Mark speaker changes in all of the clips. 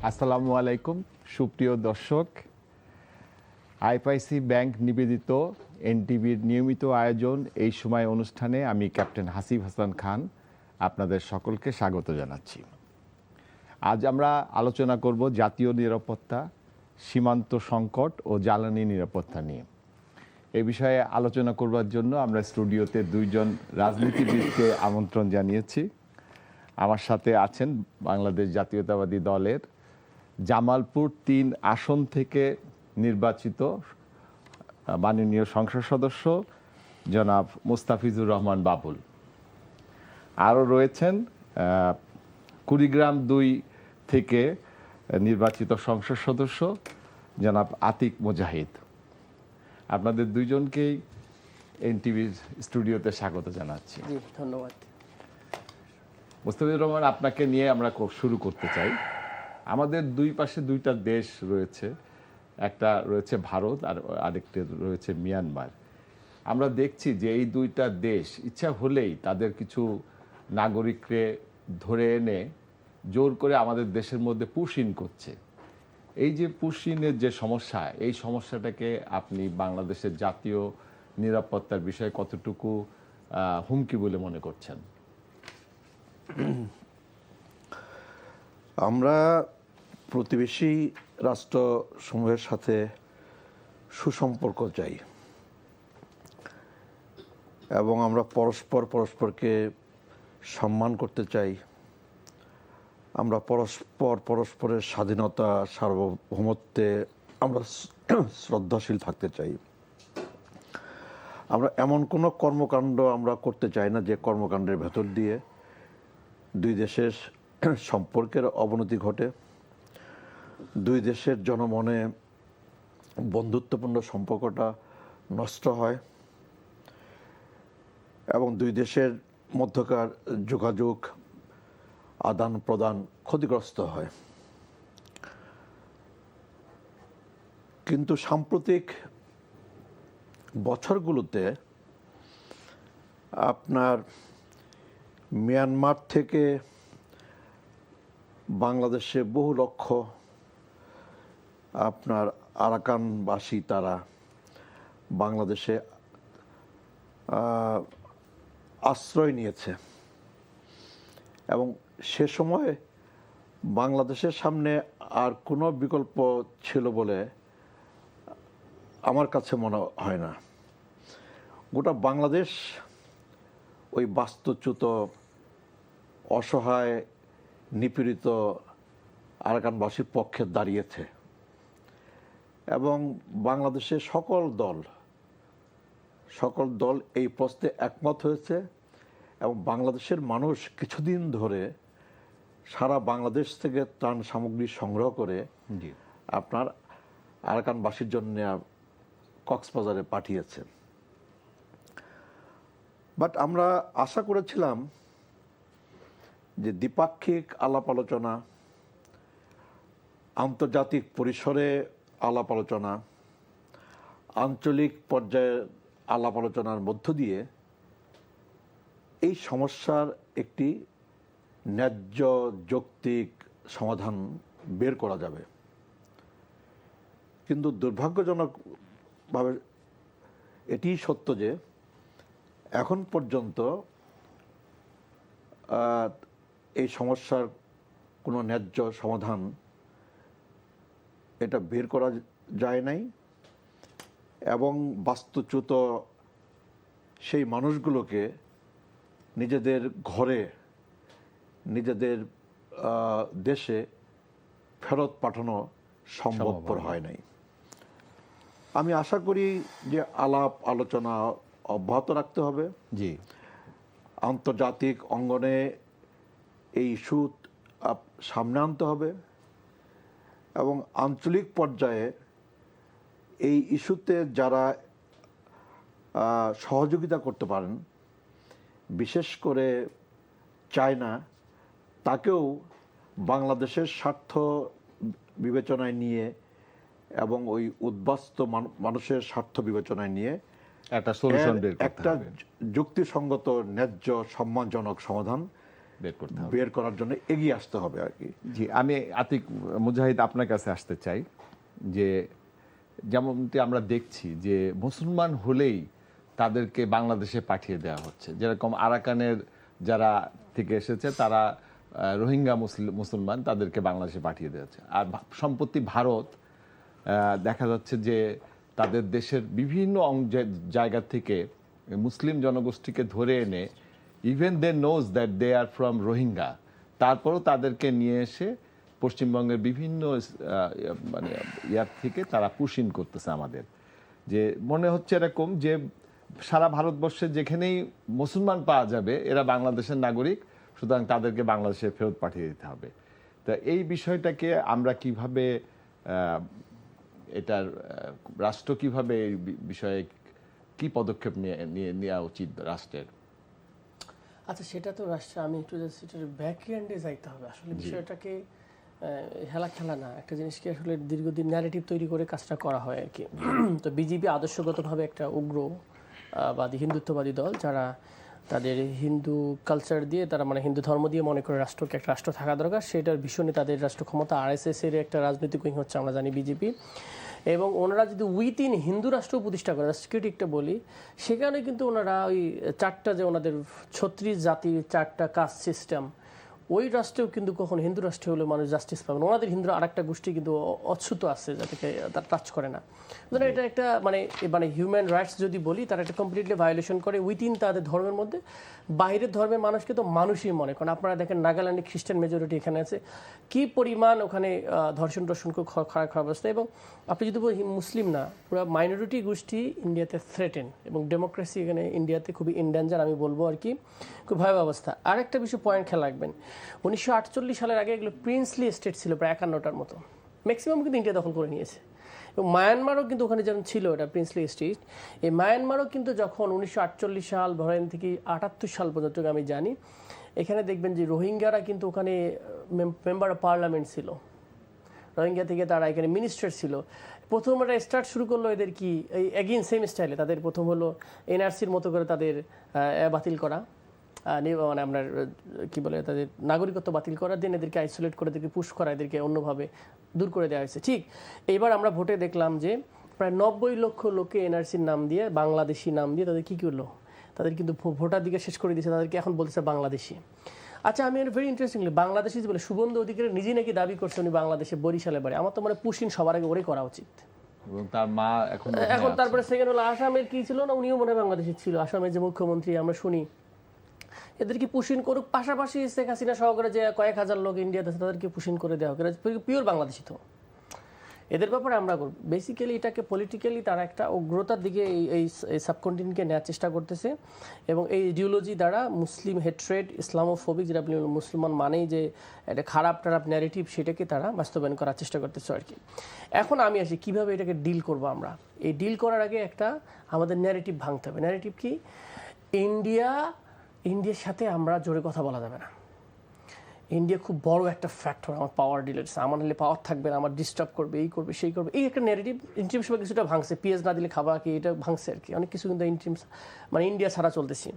Speaker 1: আসসালামু আলাইকুম সুপ্রিয় দর্শক, আইপিআইসি ব্যাংক নিবেদিত এনটিভির নিয়মিত আয়োজন এই সময় অনুষ্ঠানে আমি ক্যাপ্টেন হাসিব হাসান খান আপনাদের সকলকে স্বাগত জানাচ্ছি। আজ আমরা আলোচনা করব জাতীয় নিরাপত্তা, সীমান্ত সংকট ও জ্বালানি নিরাপত্তা নিয়ে। এ বিষয়ে আলোচনা করবার জন্য আমরা স্টুডিওতে দুইজন রাজনীতিবিদকে আমন্ত্রণ জানিয়েছি। আমার সাথে আছেন বাংলাদেশ জাতীয়তাবাদী দলের জামালপুর ৩ আসন থেকে নির্বাচিত মাননীয় সংসদ সদস্য জনাব মুস্তাফিজুর রহমান বাবুল। আরও রয়েছেন কুড়িগ্রাম ২ থেকে নির্বাচিত সংসদ সদস্য জনাব আতিক মুজাহিদ। আপনাদের দুইজনকেই এনটিভির স্টুডিওতে স্বাগত জানাচ্ছি।
Speaker 2: ধন্যবাদ।
Speaker 1: মুস্তাফিজুর রহমান, আপনাকে নিয়ে আমরা শুরু করতে চাই। আমাদের দুই পাশে দুইটা দেশ রয়েছে, একটা রয়েছে ভারত আর আরেকটা রয়েছে মিয়ানমার। আমরা দেখছি যে এই দুইটা দেশ ইচ্ছা হলেই তাদের কিছু নাগরিককে ধরে এনে জোর করে আমাদের দেশের মধ্যে পুশ ইন করছে। এই যে পুশ ইনের যে সমস্যা, এই সমস্যাটাকে আপনি বাংলাদেশের জাতীয় নিরাপত্তার বিষয়ে কতটুকু হুমকি বলে মনে করছেন?
Speaker 3: আমরা প্রতিবেশী রাষ্ট্রসমূহের সাথে সুসম্পর্ক চাই এবং আমরা পরস্পরকে সম্মান করতে চাই। আমরা পরস্পরের স্বাধীনতা, সার্বভৌমত্বে আমরা শ্রদ্ধাশীল থাকতে চাই। আমরা এমন কোনো কর্মকাণ্ড আমরা করতে চাই না যে কর্মকাণ্ডের ভেতর দিয়ে দুই দেশের সম্পর্কের অবনতি ঘটে, দুই দেশের জনমনে বন্ধুত্বপূর্ণ সম্পর্কটা নষ্ট হয় এবং দুই দেশের মধ্যকার যোগাযোগ আদান প্রদান ক্ষতিগ্রস্ত হয়। কিন্তু সাম্প্রতিক বছরগুলোতে আপনার মিয়ানমার থেকে বাংলাদেশে বহু লক্ষ আপনার আরাকানবাসী তারা বাংলাদেশে আশ্রয় নিয়েছে এবং সে সময় বাংলাদেশের সামনে আর কোনো বিকল্প ছিল বলে আমার কাছে মনে হয় না। গোটা বাংলাদেশ ওই বাস্তুচ্যুত, অসহায়, নিপীড়িত আরাকানবাসীর পক্ষে দাঁড়িয়েছে এবং বাংলাদেশের সকল দল এই প্রশ্নে একমত হয়েছে এবং বাংলাদেশের মানুষ কিছুদিন ধরে সারা বাংলাদেশ থেকে ত্রাণ সামগ্রী সংগ্রহ করে আপনার আরাকানবাসীর জন্য কক্সবাজারে পাঠিয়েছে। বাট আমরা আশা করেছিলাম যে দ্বিপাক্ষিক আলাপ আলোচনা, আন্তর্জাতিক পরিসরে আলাপ আলোচনা, আঞ্চলিক পর্যায়ে আলাপ আলোচনার মধ্য দিয়ে এই সমস্যার একটি ন্যায্য যৌক্তিক সমাধান বের করা যাবে। কিন্তু দুর্ভাগ্যজনকভাবে এটি সত্য যে এখন পর্যন্ত এই সমস্যার কোনো ন্যায্য সমাধান এটা বের করা যায় নাই এবং বাস্তুচ্যুত সেই মানুষগুলোকে নিজেদের ঘরে, নিজেদের দেশে ফেরত পাঠানো সম্ভবপর হয় নাই। আমি আশা করি যে আলাপ আলোচনা অব্যাহত রাখতে হবে।
Speaker 1: জি,
Speaker 3: আন্তর্জাতিক অঙ্গনে এই ইস্যু সামনে আনতে হবে এবং আঞ্চলিক পর্যায়ে এই ইস্যুতে যারা সহযোগিতা করতে পারেন, বিশেষ করে চায়না, তাকেও বাংলাদেশের স্বার্থ বিবেচনায় নিয়ে এবং ওই উদ্বাস্তু মানুষের স্বার্থ বিবেচনায় নিয়ে
Speaker 1: একটা সলিউশন বের করতে
Speaker 3: একটা
Speaker 1: হবে।
Speaker 3: যুক্তিসঙ্গত, ন্যায্য, সম্মানজনক সমাধান
Speaker 1: বের করতে হবে।
Speaker 3: বের করার জন্য এগিয়ে আসতে হবে আর কি।
Speaker 1: জি, আমি আতিক মুজাহিদ আপনার কাছে আসতে চাই যে যেমনটি আমরা দেখছি যে মুসলমান হলেই তাদেরকে বাংলাদেশে পাঠিয়ে দেওয়া হচ্ছে। যেরকম আরাকানের যারা থেকে এসেছে তারা রোহিঙ্গা মুসলমান, তাদেরকে বাংলাদেশে পাঠিয়ে দেওয়া হচ্ছে। আর সম্প্রতি ভারত দেখা যাচ্ছে যে তাদের দেশের বিভিন্ন জায়গা থেকে মুসলিম জনগোষ্ঠীকে ধরে এনে even they knows that they are from Rohingya, তারপরও তাদেরকে নিয়ে এসে পশ্চিমবঙ্গের বিভিন্ন মানে ইয়ার থেকে তারা পুশিন করতেছে আমাদের। যে মনে হচ্ছে এরকম যে সারা ভারতবর্ষে যেখানেই মুসলমান পাওয়া যাবে এরা বাংলাদেশের নাগরিক, সুতরাং তাদেরকে বাংলাদেশে ফেরত পাঠিয়ে দিতে হবে। তা এই বিষয়টাকে আমরা কিভাবে এটার রাষ্ট্র কিভাবে এই বিষয়ে কি পদক্ষেপ নেওয়া উচিত রাষ্ট্রের?
Speaker 2: আচ্ছা, সেটা তো রাষ্ট্র, আমি একটু এটার ব্যাকগ্রাউন্ডে যাইতে হবে। আসলে বিষয়টাকে খেলা না, একটা জিনিসকে আসলে দীর্ঘদিন ন্যারেটিভ তৈরি করে কাজটা করা হয় আর কি। তো বিজেপি আদর্শগতভাবে একটা উগ্রবাদী হিন্দুত্ববাদী দল, যারা তাদের হিন্দু কালচার দিয়ে, তারা মানে হিন্দু ধর্ম দিয়ে মনে করে রাষ্ট্রকে একটা রাষ্ট্র থাকা দরকার, সেটার ভীষণই তাদের রাষ্ট্র ক্ষমতা। আরএসএস এর একটা রাজনৈতিক উইং হচ্ছে আমরা জানি বিজেপি, এবং ওনারা যদি উইথিন হিন্দু রাষ্ট্র প্রতিষ্ঠা করে, সিকিউরিটিটা বলি, সেখানে কিন্তু ওনারা ওই চারটা যে ওনাদের 36 জাতির 4টা কাস্ট সিস্টেম, ওই রাষ্ট্রেও কিন্তু কখন হিন্দু রাষ্ট্রে হলে মানুষ জাস্টিস পাবে না। ওনাদের হিন্দুরা আরেকটা গোষ্ঠী কিন্তু অচ্যুত আছে, যাদেরকে তারা টাচ করে না। এটা একটা মানে হিউম্যান রাইটস যদি বলি, তারা একটা কমপ্লিটলি ভায়োলেশন করে উইথিন তাদের ধর্মের মধ্যে। বাইরের ধর্মের মানুষকে তো মানুষই মনে করেন। আপনারা দেখেন নাগাল্যান্ডে খ্রিস্টান মেজরিটি এখানে আছে, কি পরিমাণ ওখানে ধর্ষণ খুব খারাপ অবস্থা। এবং আপনি যদি মুসলিম না, পুরো মাইনরিটি গোষ্ঠী ইন্ডিয়াতে থ্রেটেন, এবং ডেমোক্রেসি এখানে ইন্ডিয়াতে খুবই ইনডেঞ্জার আমি বলবো আর কি, খুব ভয়াবহ অবস্থা। আরেকটা বিষয় পয়েন্ট খেয়াল রাখবেন, 1948 সালের আগে এগুলো প্রিন্সলি স্টেট ছিল প্রায় 51টার মতো, ম্যাক্সিমাম কিন্তু ইন্ডিয়া দখল করে নিয়েছে। এবং মায়ানমারও কিন্তু ওখানে যেমন ছিল এটা প্রিন্সলি স্টেট, এই মায়ানমারও কিন্তু যখন 1948 সাল ধরেন থেকে 78 সাল পর্যন্ত আমি জানি, এখানে দেখবেন যে রোহিঙ্গারা কিন্তু ওখানে মেম্বার অফ পার্লামেন্ট ছিল, রোহিঙ্গা থেকে তারা এখানে মিনিস্টার ছিল। প্রথম একটা স্টার্ট শুরু করলো এদের কি এই এগেইন সেম স্টাইলে, তাদের প্রথম হলো এনআরসির মতো করে তাদের বাতিল করা, মানে আপনার কি বলে তাদের নাগরিকত্ব বাতিল করা, দেন এদেরকে আইসোলেট করে, এদেরকে পুশ করা, এদেরকে অন্যভাবে দূর করে দেওয়া হয়েছে। ঠিক এইবার আমরা ভোটে দেখলাম যে প্রায় 90 লক্ষ লোককে এনআরসির নাম দিয়ে, বাংলাদেশি নাম দিয়ে তাদের কী করলো, তাদের কিন্তু ভোটার দিকে শেষ করে দিয়েছে, তাদেরকে এখন বলতেছে বাংলাদেশি। আচ্ছা, আমি ভেরি ইন্টারেস্টিংলি বাংলাদেশি বলে শুভেন্দু অধিকারী নিজে নাকি দাবি করছে উনি বাংলাদেশে বরিশালে বাড়ি। আমার তো মানে পুশিন সবার আগে ওরে করা উচিত।
Speaker 1: তার মা এখন
Speaker 2: তারপরে সেকেন্ড হলো আসামের কি ছিল না, উনিও মনে হয় বাংলাদেশি ছিল, আসামের যে মুখ্যমন্ত্রী আমরা শুনি, এদেরকে পুশিন করুক। পাশাপাশি শেখ হাসিনা সহকারে যে কয়েক হাজার লোক ইন্ডিয়াতে আছে তাদেরকে পুশিন করে দেওয়া হোক, পিওর বাংলাদেশি। তো এদের ব্যাপারে আমরা বেসিক্যালি এটাকে পলিটিক্যালি তারা একটা উগ্রতার দিকে এই সাবকন্টিনেন্টকে নেওয়ার চেষ্টা করতেছে, এবং এই ইডিওলজি দ্বারা মুসলিম হেট্রেড, ইসলামোফোবিক, যেটা আপনি মুসলমান মানেই যে একটা খারাপ ন্যারেটিভ, সেটাকে তারা বাস্তবায়ন করার চেষ্টা করতেছে আর কি। এখন আমি আসি কীভাবে এটাকে ডিল করবো আমরা। এই ডিল করার আগে একটা আমাদের ন্যারেটিভ ভাঙতে হবে। ন্যারেটিভ কি? ইন্ডিয়ার সাথে আমরা জোরে কথা বলা যাবে না। ইন্ডিয়া খুব বড় একটা ফ্যাক্টর, আমার পাওয়ার ডিলেটস, আমার হলে পাওয়ার থাকবে না, আমার ডিস্টার্ব করবে, এই করবে সেই করবে, এই একটা নেগেটিভ ইন্টারিম সময় কিছুটা ভাঙছে। পিএস না দিলে খাবা কি, এটা ভাঙছে আর কি। অনেক কিছু কিন্তু ইন্টারিম মানে ইন্ডিয়া ছাড়া চলতেছি।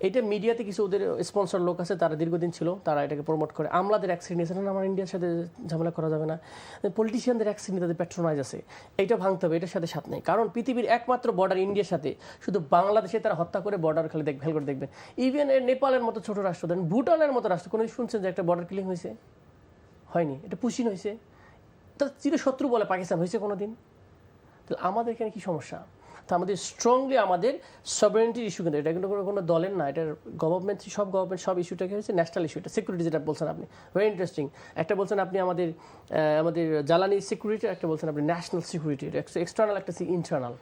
Speaker 2: এইটা মিডিয়াতে কিছু ওদের স্পন্সর লোক আছে, তারা দীর্ঘদিন ছিল, তারা এটাকে প্রমোট করে। আমলাদের অ্যাক্সিডেন্ট নিয়েছে না, আমার ইন্ডিয়ার সাথে ঝামেলা করা যাবে না। পলিটিশিয়ানদের অ্যাক্সিডেন্ট, তাদের প্যাট্রোনাইজ আছে, এইটা ভাঙতে হবে, এটার সাথে সাথ নেই। কারণ পৃথিবীর একমাত্র বর্ডার ইন্ডিয়ার সাথে, শুধু বাংলাদেশে তারা হত্যা করে বর্ডার খালি ভেল করে দেখবেন। ইভেন নেপালের মতো ছোট রাষ্ট্র, দেন ভুটানের মতো রাষ্ট্র, কোনো শুনছেন যে একটা বর্ডার কিলিং হয়েছে? হয়নি। এটা পুশিন হয়েছে, তার চিরশত্রু বলে পাকিস্তান হয়েছে কোনো দিন? তাহলে আমাদের এখানে কী সমস্যা? তা আমাদের স্ট্রংলি আমাদের সভারেন্টির ইস্যু, কিন্তু এটা কিন্তু কোনো দলের না, এটার গভর্নমেন্ট, সব ইস্যুটাকে হচ্ছে ন্যাশনাল ইস্যু। এটা সিকিউরিটি যেটা বলছেন আপনি, ভেরি ইন্টারেস্টিং। একটা বলছেন আপনি আমাদের জ্বালানি সিকিউরিটি, একটা বলছেন আপনি ন্যাশনাল সিকিউরিটি, এক্সটার্নাল, একটা ইন্টারনাল।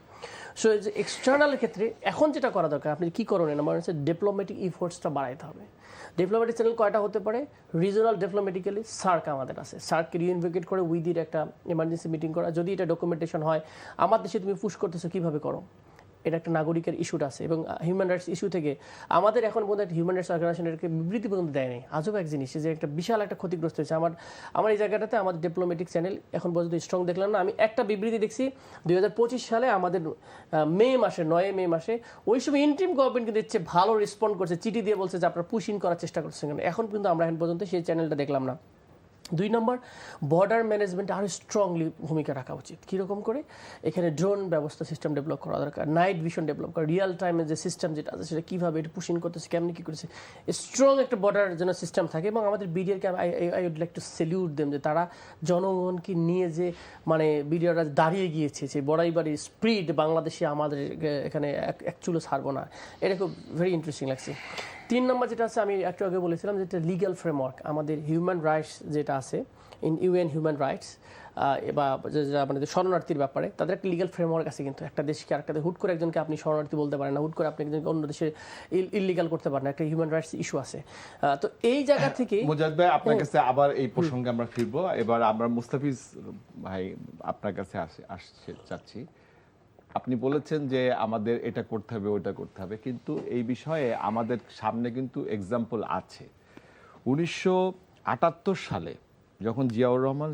Speaker 2: সো এক্সটার্নালের ক্ষেত্রে এখন যেটা করা দরকার, আপনি কী করণীয়, আমার হচ্ছে ডিপ্লোম্যাটিক ইফোর্টসটা বাড়াইতে হবে। ডিপ্লোম্যাটিক চ্যানেল কয়টা হতে পারে? রিজনাল ডিপ্লোম্যাটিক্যালি সার্ক আমাদের আছে, সার্ককে রিইনভোকেট করে উইদির একটা এমার্জেন্সি মিটিং করা। যদি এটা ডকুমেন্টেশন হয়, আমার দেশে তুমি পুশ করতেছো, কীভাবে করো, এটা একটা নাগরিকের ইস্যুটা আছে এবং হিউম্যান রাইটস ইস্যু থেকে আমাদের এখন পর্যন্ত হিউম্যান রাইটস অর্গানাইজেশনকে বিবৃতি পর্যন্ত দেয় নাই। আজব এক জিনিস যে একটা বিশাল একটা ক্ষতিগ্রস্ত হয়েছে। আমার এই জায়গাটাতে আমাদের ডিপ্লোম্যাটিক চ্যানেল এখন পর্যন্ত স্ট্রং দেখলাম না। আমি একটা বিবৃতি দেখছি 2025 সালে আমাদের মে মাসে 9 মে মাসে ওই সময় ইন্টারিম গভর্নমেন্ট কিন্তু ইচ্ছে ভালো রেসপন্ড করছে, চিঠি দিয়ে বলছে যে আপনারা পুশ ইন করার চেষ্টা করছেন, এখন কিন্তু আমরা এখন পর্যন্ত সেই চ্যানেলটা দেখলাম না। 2 নম্বর, বর্ডার ম্যানেজমেন্টে আরও স্ট্রংলি ভূমিকা রাখা উচিত। কীরকম করে? এখানে ড্রোন ব্যবস্থা সিস্টেম ডেভেলপ করা দরকার, নাইট ভিশন ডেভেলপ করা, রিয়েল টাইমের যে সিস্টেম যেটা আছে সেটা কীভাবে এটা পুশ ইন করতেছে, কেমনি কী করেছে, স্ট্রং একটা বর্ডার যেন সিস্টেম থাকে। এবং আমাদের বিডিআরকে I would like to salute them যে তারা জনগণকে নিয়ে যে মানে বিডিআররা দাঁড়িয়ে গিয়েছে যে বড়াইবাড়ি স্পিড বাংলাদেশে আমাদের এখানে এক চুলো ছাড়বো না, এটা খুব ভেরি ইন্টারেস্টিং লাগছে। 3 নম্বর যেটা আছে, আমি একটু আগে বলেছিলাম যে এটা লিগ্যাল ফ্রেমওয়ার্ক, আমাদের হিউম্যান রাইটস যেটা আছে ইন ইউএন হিউম্যান রাইটস বা আমাদের শরণার্থীর ব্যাপারে তাদের একটা লিগ্যাল ফ্রেমওয়ার্ক আছে। কিন্তু একটা দেশকে আরেকটা হুট করে একজনকে আপনি শরণার্থী বলতে পারেন না, হুট করে আপনি একজনকে অন্য দেশে ইললিগাল করতে পারেন না, একটা হিউম্যান রাইটস ইস্যু আছে। তো এই জায়গা থেকে
Speaker 1: মুজাহিদ ভাই আপনার কাছে আবার এই প্রসঙ্গে আমরা ফিরবো। এবার আমরা মুস্তাফিজ ভাই আপনার কাছে আসতে চাচ্ছি। আপনি বলেছেন যে আমাদের এটা করতে হবে ওটা করতে হবে, কিন্তু এই বিষয়ে আমাদের সামনে কিন্তু এক্সাম্পল আছে। 1978 সালে যখন জিয়াউর রহমান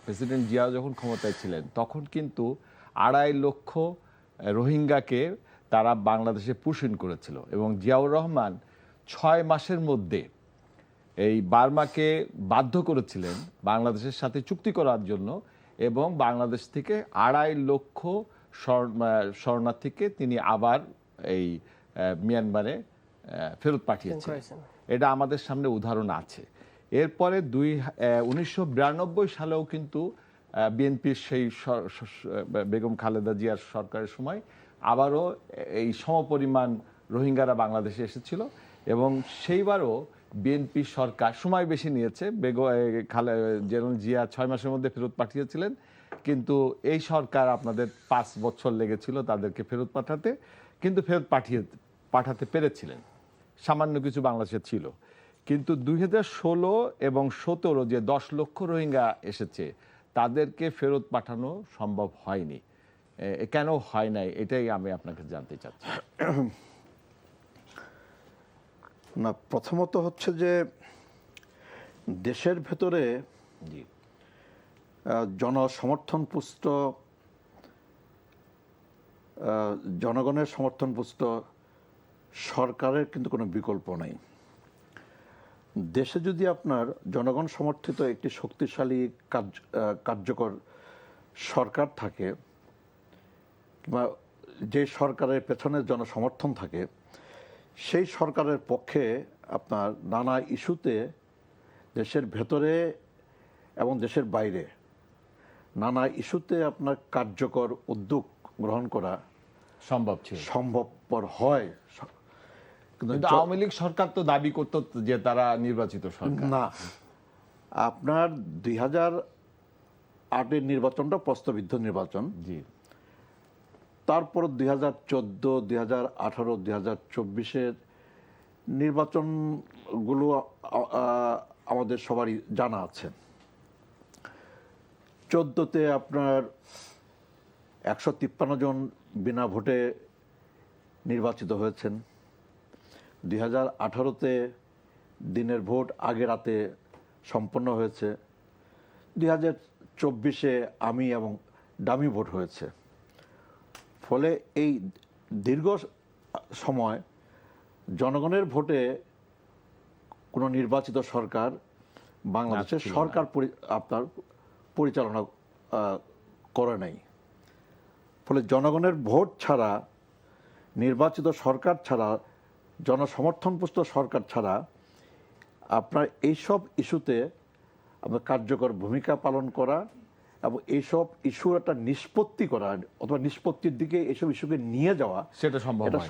Speaker 1: প্রেসিডেন্ট জিয়া যখন ক্ষমতায় ছিলেন তখন কিন্তু 2.5 লক্ষ রোহিঙ্গাকে তারা বাংলাদেশে পুশ-ইন করেছিল এবং জিয়াউর রহমান 6 মাসের মধ্যে এই বার্মাকে বাধ্য করেছিলেন বাংলাদেশের সাথে চুক্তি করার জন্য এবং বাংলাদেশ থেকে 2.5 লক্ষ শরণার্থীকে তিনি আবার এই মিয়ানমারে ফেরত পাঠিয়েছেন। এটা আমাদের সামনে উদাহরণ আছে। এরপরে 1992 সালেও কিন্তু বিএনপির সেই বেগম খালেদা জিয়ার সরকারের সময় আবারও এই সমপরিমাণ রোহিঙ্গারা বাংলাদেশে এসেছিল এবং সেইবারও বিএনপি সরকার সময় বেশি নিয়েছে, যেমন জিয়া 6 মাসের মধ্যে ফেরত পাঠিয়েছিলেন, কিন্তু এই সরকার আপনাদের 5 বছর লেগেছিল তাদেরকে ফেরত পাঠাতে, কিন্তু ফেরত পাঠাতে পেরেছিলেন। সামান্য কিছু বাংলাদেশে ছিল, কিন্তু 2016 এবং 17 যে 10 লক্ষ রোহিঙ্গা এসেছে তাদেরকে ফেরত পাঠানো সম্ভব হয়নি। কেন হয় নাই এটাই আমি আপনাকে জানতে চাচ্ছি।
Speaker 3: না, প্রথমত হচ্ছে যে দেশের ভেতরে জনসমর্থনপুষ্ট জনগণের সমর্থনপুষ্ট সরকারের কিন্তু কোনো বিকল্প নেই। দেশে যদি আপনার জনগণ সমর্থিত একটি শক্তিশালী কার্যকর সরকার থাকে বা যে সরকারের পেছনে জনসমর্থন থাকে, সেই সরকারের পক্ষে আপনার নানা ইস্যুতে দেশের ভেতরে এবং দেশের বাইরে নানা ইস্যুতে আপনার কার্যকর উদ্যোগ গ্রহণ করা সম্ভবপর হয়।
Speaker 1: কিন্তু আওয়ামী লীগ সরকার তো দাবি করত যে তারা নির্বাচিত সরকার
Speaker 3: না। আপনার 2008-এর নির্বাচনটা প্রশ্নবিদ্ধ নির্বাচন,
Speaker 1: জি।
Speaker 3: তারপর 2014, 2018, 2024-এর নির্বাচনগুলো আমাদের সবারই জানা আছে। 14-তে আপনার 153 জন বিনা ভোটে নির্বাচিত হয়েছেন। 2018-তে দিনের ভোট আগে রাতে সম্পন্ন হয়েছে। 2024-এ আমি এবং ডামি ভোট হয়েছে। ফলে এই দীর্ঘ সময় জনগণের ভোটে কোনো নির্বাচিত সরকার বাংলাদেশের সরকার আপনার পরিচালনা করে নাই। ফলে জনগণের ভোট ছাড়া, নির্বাচিত সরকার ছাড়া, জনসমর্থনপুষ্ট সরকার ছাড়া আপনার এইসব ইস্যুতে আপনার কার্যকর ভূমিকা পালন করা এবং এইসব ইস্যুর একটা নিষ্পত্তি করা অথবা নিষ্পত্তির দিকে এইসব ইস্যুকে নিয়ে যাওয়া,
Speaker 1: সেটা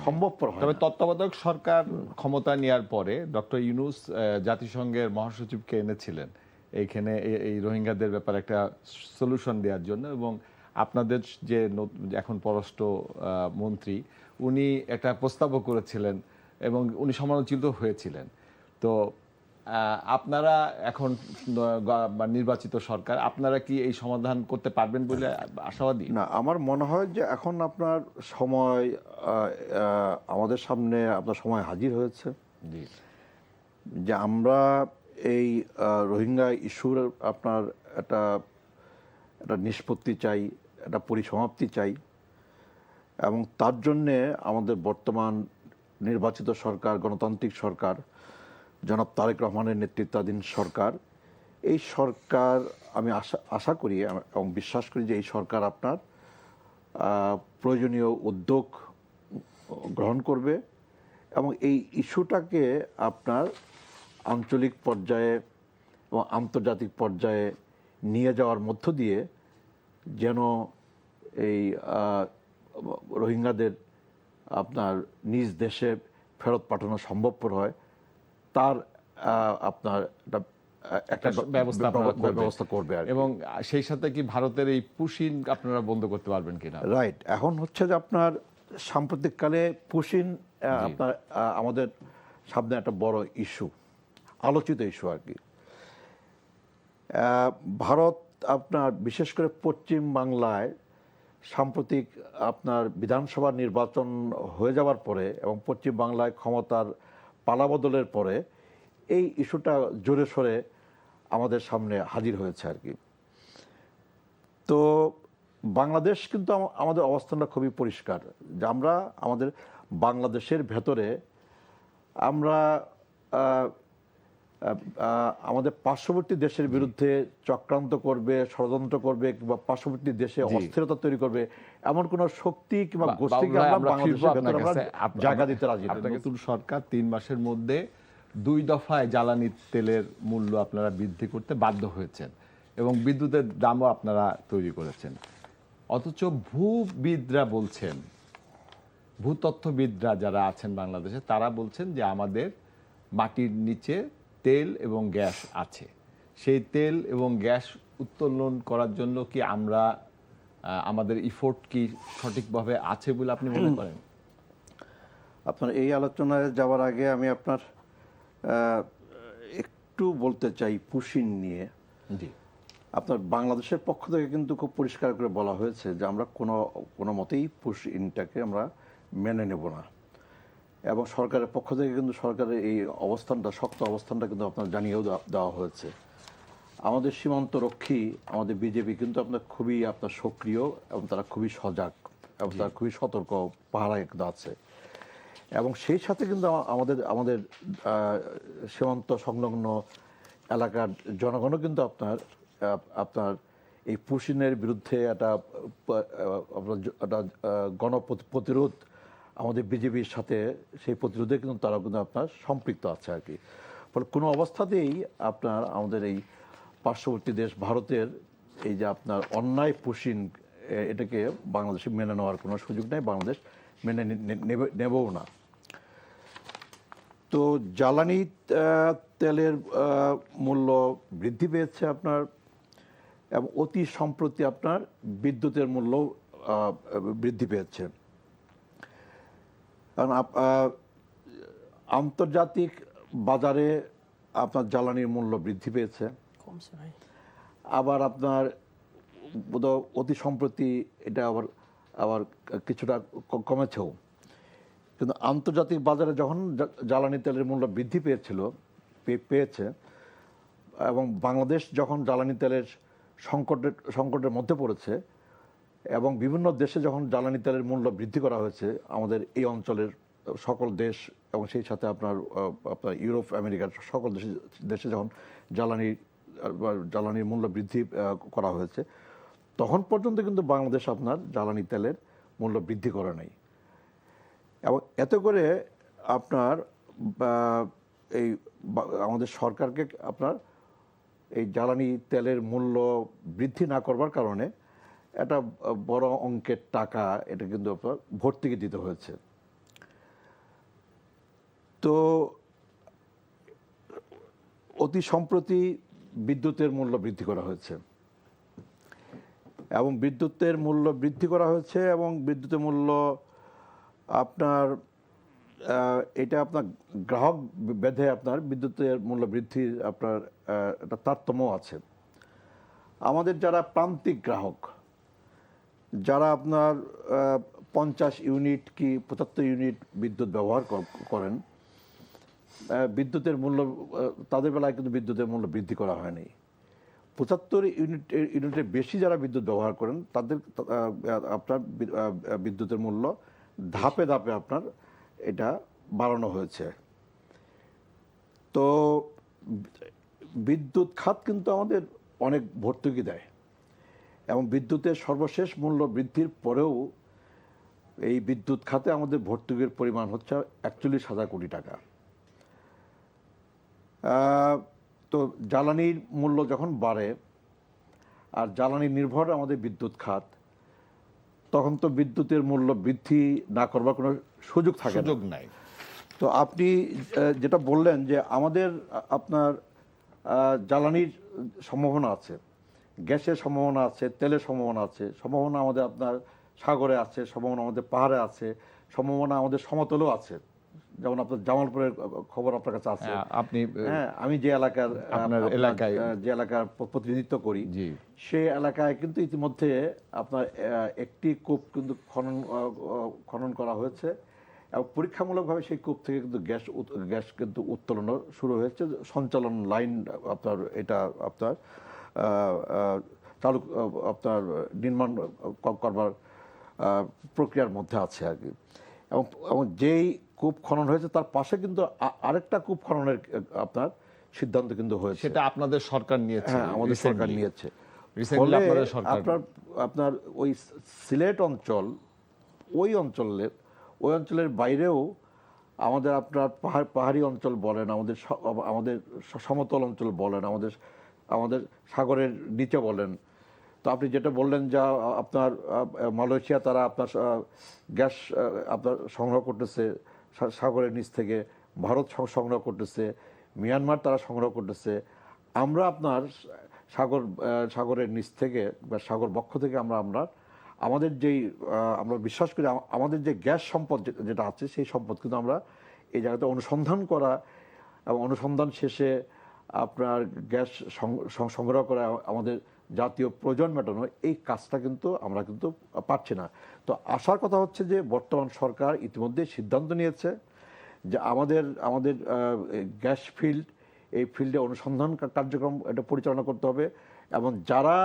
Speaker 3: সম্ভবপর হয়।
Speaker 1: তবে তত্ত্বাবধায়ক সরকার ক্ষমতা নেওয়ার পরে ডক্টর ইউনূস জাতিসংঘের মহাসচিবকে এনেছিলেন এইখানে এই রোহিঙ্গাদের ব্যাপারে একটা সলিউশন দেওয়ার জন্য, এবং আপনাদের যে এখন পররাষ্ট্র মন্ত্রী উনি একটা প্রস্তাবও করেছিলেন এবং উনি সমালোচিত হয়েছিলেন। তো আপনারা এখন নির্বাচিত সরকার, আপনারা কি এই সমাধান করতে পারবেন বলে আশাবাদী?
Speaker 3: না, আমার মনে হয় যে এখন আপনার সময় আমাদের সামনে আপনার সময় হাজির হয়েছে
Speaker 1: জি
Speaker 3: যে আমরা এই রোহিঙ্গা ইস্যুর আপনার একটা একটা নিষ্পত্তি চাই, একটা পরিসমাপ্তি চাই, এবং তার জন্যে আমাদের বর্তমান নির্বাচিত সরকার, গণতান্ত্রিক সরকার, জনাব তারেক রহমানের নেতৃত্বাধীন সরকার, এই সরকার আমি আশা করি এবং বিশ্বাস করি যে এই সরকার আপনার প্রয়োজনীয় উদ্যোগ গ্রহণ করবে এবং এই ইস্যুটাকে আপনার আঞ্চলিক পর্যায়ে এবং আন্তর্জাতিক পর্যায়ে নিয়ে যাওয়ার মধ্য দিয়ে যেন এই রোহিঙ্গাদের আপনার নিজ দেশে ফেরত পাঠানো সম্ভবপর হয়, তার আপনার একটা ব্যবস্থা করবে আর কি।
Speaker 1: এবং সেই সাথে কি ভারতের এই পুশিন আপনারা বন্ধ করতে পারবেন কিনা?
Speaker 3: রাইট, এখন হচ্ছে যে আপনার সাম্প্রতিককালে পুশিন আপনার আমাদের সামনে একটা বড় ইস্যু, আলোচিত ইস্যু আর কি। ভারত আপনার বিশেষ করে পশ্চিম বাংলায় সাম্প্রতিক আপনার বিধানসভা নির্বাচন হয়ে যাওয়ার পরে এবং পশ্চিম বাংলায় ক্ষমতার পালাবদলের পরে এই ইস্যুটা জোরে সোরে আমাদের সামনে হাজির হয়েছে আর কি। তো বাংলাদেশ কিন্তু আমাদের অবস্থানটা খুবই পরিষ্কার যে আমরা আমাদের বাংলাদেশের ভেতরে আমরা আমাদের পার্শ্ববর্তী দেশের বিরুদ্ধে চক্রান্ত করবে, ষড়যন্ত্র করবে, কিংবা পার্শ্ববর্তী দেশে অস্থিরতা তৈরি করবে এমন কোন শক্তি কিংবা গোষ্ঠীকে আমরা বাংলাদেশের ভেতরে আমরা জায়গা দিতে রাজি না।
Speaker 1: নতুন সরকার 3 মাসের মধ্যে 2 দফায় জ্বালানি তেলের মূল্য আপনারা বৃদ্ধি করতে বাধ্য হয়েছেন এবং বিদ্যুতের দামও আপনারা তৈরি করেছেন। অথচ ভূবিদরা বলছেন, ভূতত্ত্ববিদরা যারা আছেন বাংলাদেশে, তারা বলছেন যে আমাদের মাটির নিচে তেল এবং গ্যাস আছে। সেই তেল এবং গ্যাস উত্তোলন করার জন্য কি আমরা আমাদের ইফোর্ট কি সঠিকভাবে আছে বলে আপনি মনে করেন?
Speaker 3: আপনার এই আলোচনায় যাওয়ার আগে আমি আপনার একটু বলতে চাই পুশিন নিয়ে।
Speaker 1: জি,
Speaker 3: আপনার বাংলাদেশের পক্ষ থেকে কিন্তু খুব পরিষ্কার করে বলা হয়েছে যে আমরা কোনো মতেই পুশিনটাকে আমরা মেনে নেব না, এবং সরকারের পক্ষ থেকে কিন্তু সরকারের এই অবস্থানটা, শক্ত অবস্থানটা কিন্তু আপনার জানিয়েও দেওয়া হয়েছে। আমাদের সীমান্ত রক্ষী, আমাদের বিজেপি কিন্তু আপনার খুবই আপনার সক্রিয় এবং তারা খুবই সজাগ এবং তারা খুবই সতর্ক পাহারায় কিন্তু আছে। এবং সেই সাথে কিন্তু আমাদের সীমান্ত সংলগ্ন এলাকার জনগণও কিন্তু আপনার এই পুশিনের বিরুদ্ধে একটা গণপ্রতিরোধ আমাদের বিজেপির সাথে, সেই প্রতিরোধে কিন্তু তারা কিন্তু আপনার সম্পৃক্ত আছে আর কি। ফলে কোনো অবস্থাতেই আপনার আমাদের এই পার্শ্ববর্তী দেশ ভারতের এই যে আপনার অন্যায় পুশিন, এটাকে বাংলাদেশে মেনে নেওয়ার কোনো সুযোগ নেই, বাংলাদেশ মেনে নেবও না। তো জ্বালানি তেলের মূল্য বৃদ্ধি পেয়েছে আপনার, এবং অতি সম্প্রতি আপনার বিদ্যুতের মূল্য বৃদ্ধি পেয়েছে। কারণ আন্তর্জাতিক বাজারে আপনার জ্বালানির মূল্য বৃদ্ধি পেয়েছে,
Speaker 2: কমছে ভাই।
Speaker 3: আবার আপনার বোধহয় অতি সম্প্রতি এটা আবার কিছুটা কমেছেও। কিন্তু আন্তর্জাতিক বাজারে যখন জ্বালানি তেলের মূল্য বৃদ্ধি পেয়েছে এবং বাংলাদেশ যখন জ্বালানি তেলের সংকটের মধ্যে পড়েছে এবং বিভিন্ন দেশে যখন জ্বালানি তেলের মূল্য বৃদ্ধি করা হয়েছে, আমাদের এই অঞ্চলের সকল দেশ এবং সেই সাথে আপনার ইউরোপ, আমেরিকার সকল দেশে যখন জ্বালানির মূল্য বৃদ্ধি করা হয়েছে, তখন পর্যন্ত কিন্তু বাংলাদেশ আপনার জ্বালানি তেলের মূল্য বৃদ্ধি করে নাই। এবং এতে করে আপনার এই আমাদের সরকারকে আপনার এই জ্বালানি তেলের মূল্য বৃদ্ধি না করবার কারণে একটা বড় অঙ্কের টাকা এটা কিন্তু আপনার ভর্তুকি দিতে হয়েছে। তো অতি সম্প্রতি বিদ্যুতের মূল্য বৃদ্ধি করা হয়েছে এবং বিদ্যুতের মূল্য আপনার এটা আপনার গ্রাহক বেঁধে আপনার বিদ্যুতের মূল্য বৃদ্ধির আপনার একটা তারতম্য আছে। আমাদের যারা প্রান্তিক গ্রাহক, যারা আপনার 50 ইউনিট কি 75 ইউনিট বিদ্যুৎ ব্যবহার করেন, বিদ্যুতের মূল্য তাদের বেলায় কিন্তু বিদ্যুতের মূল্য বৃদ্ধি করা হয়নি। 75 ইউনিটের বেশি যারা বিদ্যুৎ ব্যবহার করেন তাদের আপনার বিদ্যুতের মূল্য ধাপে ধাপে আপনার এটা বাড়ানো হয়েছে। তো বিদ্যুৎ খাত কিন্তু আমাদের অনেক ভর্তুকি দেয় এবং বিদ্যুতের সর্বশেষ মূল্য বৃদ্ধির পরেও এই বিদ্যুৎ খাতে আমাদের ভর্তুকির পরিমাণ হচ্ছে 41,000 কোটি টাকা। তো জ্বালানির মূল্য যখন বাড়ে আর জ্বালানি নির্ভর আমাদের বিদ্যুৎ খাত, তখন তো বিদ্যুতের মূল্য বৃদ্ধি না করবার কোনো সুযোগ থাকে না।
Speaker 1: সুযোগ নাই।
Speaker 3: তো আপনি যেটা বললেন যে আমাদের আপনার জ্বালানির সম্ভাবনা আছে, গ্যাসের সম্ভাবনা আছে, তেলের সম্ভাবনা আছে, সম্ভাবনা আমাদের আপনার সাগরে আছে, সম্ভাবনা আমাদের পাহাড়ে আছে, সম্ভাবনা আমাদের সমতলেও আছে। যেমন আপনার জামালপুরের খবর আপনার কাছে আছে।
Speaker 1: আপনি
Speaker 3: হ্যাঁ, আমি যে এলাকার যে এলাকার প্রতিনিধিত্ব করি, সেই এলাকায় কিন্তু ইতিমধ্যে আপনার একটি কূপ কিন্তু খনন করা হয়েছে এবং পরীক্ষামূলকভাবে সেই কূপ থেকে কিন্তু গ্যাস কিন্তু উত্তোলন শুরু হয়েছে। সঞ্চালন লাইন আপনার এটা আপনার চালু আপনার নির্মাণ করবার প্রক্রিয়ার মধ্যে আছে আর কি। এবং যেই কূপ খনন হয়েছে তার পাশে কিন্তু আরেকটা কূপ খননের আপনার সিদ্ধান্ত কিন্তু হয়েছে।
Speaker 1: সেটা আপনাদের সরকার নিয়েছে।
Speaker 3: হ্যাঁ, আমাদের সরকার নিয়েছে।
Speaker 1: রিসেন্টলি আপনাদের সরকার
Speaker 3: আপনার ওই সিলেট অঞ্চল, ওই অঞ্চলের বাইরেও আমাদের আপনার পাহাড়ি অঞ্চল বলেন, আমাদের সমতল অঞ্চল বলেন, আমাদের সাগরের নিচে বলেন। তো আপনি যেটা বললেন যা আপনার মালয়েশিয়া তারা আপনার গ্যাস আপনার সংগ্রহ করতেছে সাগরের নিচ থেকে, ভারত সংগ্রহ করতেছে, মিয়ানমার তারা সংগ্রহ করতেছে। আমরা আপনার সাগরের নিচ থেকে বা সাগর বক্ষ থেকে আমরা আমাদের যেই আমরা বিশ্বাস করি আমাদের যে গ্যাস সম্পদ যেটা আছে সেই সম্পদ কিন্তু আমরা এই জায়গাতে অনুসন্ধান করা এবং অনুসন্ধান শেষে আপনার গ্যাস সংগ্রহ করা, আমাদের জাতীয় প্রয়োজন মেটানো, এই কাজটা কিন্তু আমরা কিন্তু পারছি না। তো আশার কথা হচ্ছে যে বর্তমান সরকার ইতিমধ্যে সিদ্ধান্ত নিয়েছে যে আমাদের গ্যাস ফিল্ড, এই ফিল্ডে অনুসন্ধান কার্যক্রম এটা পরিচালনা করতে হবে এবং যারা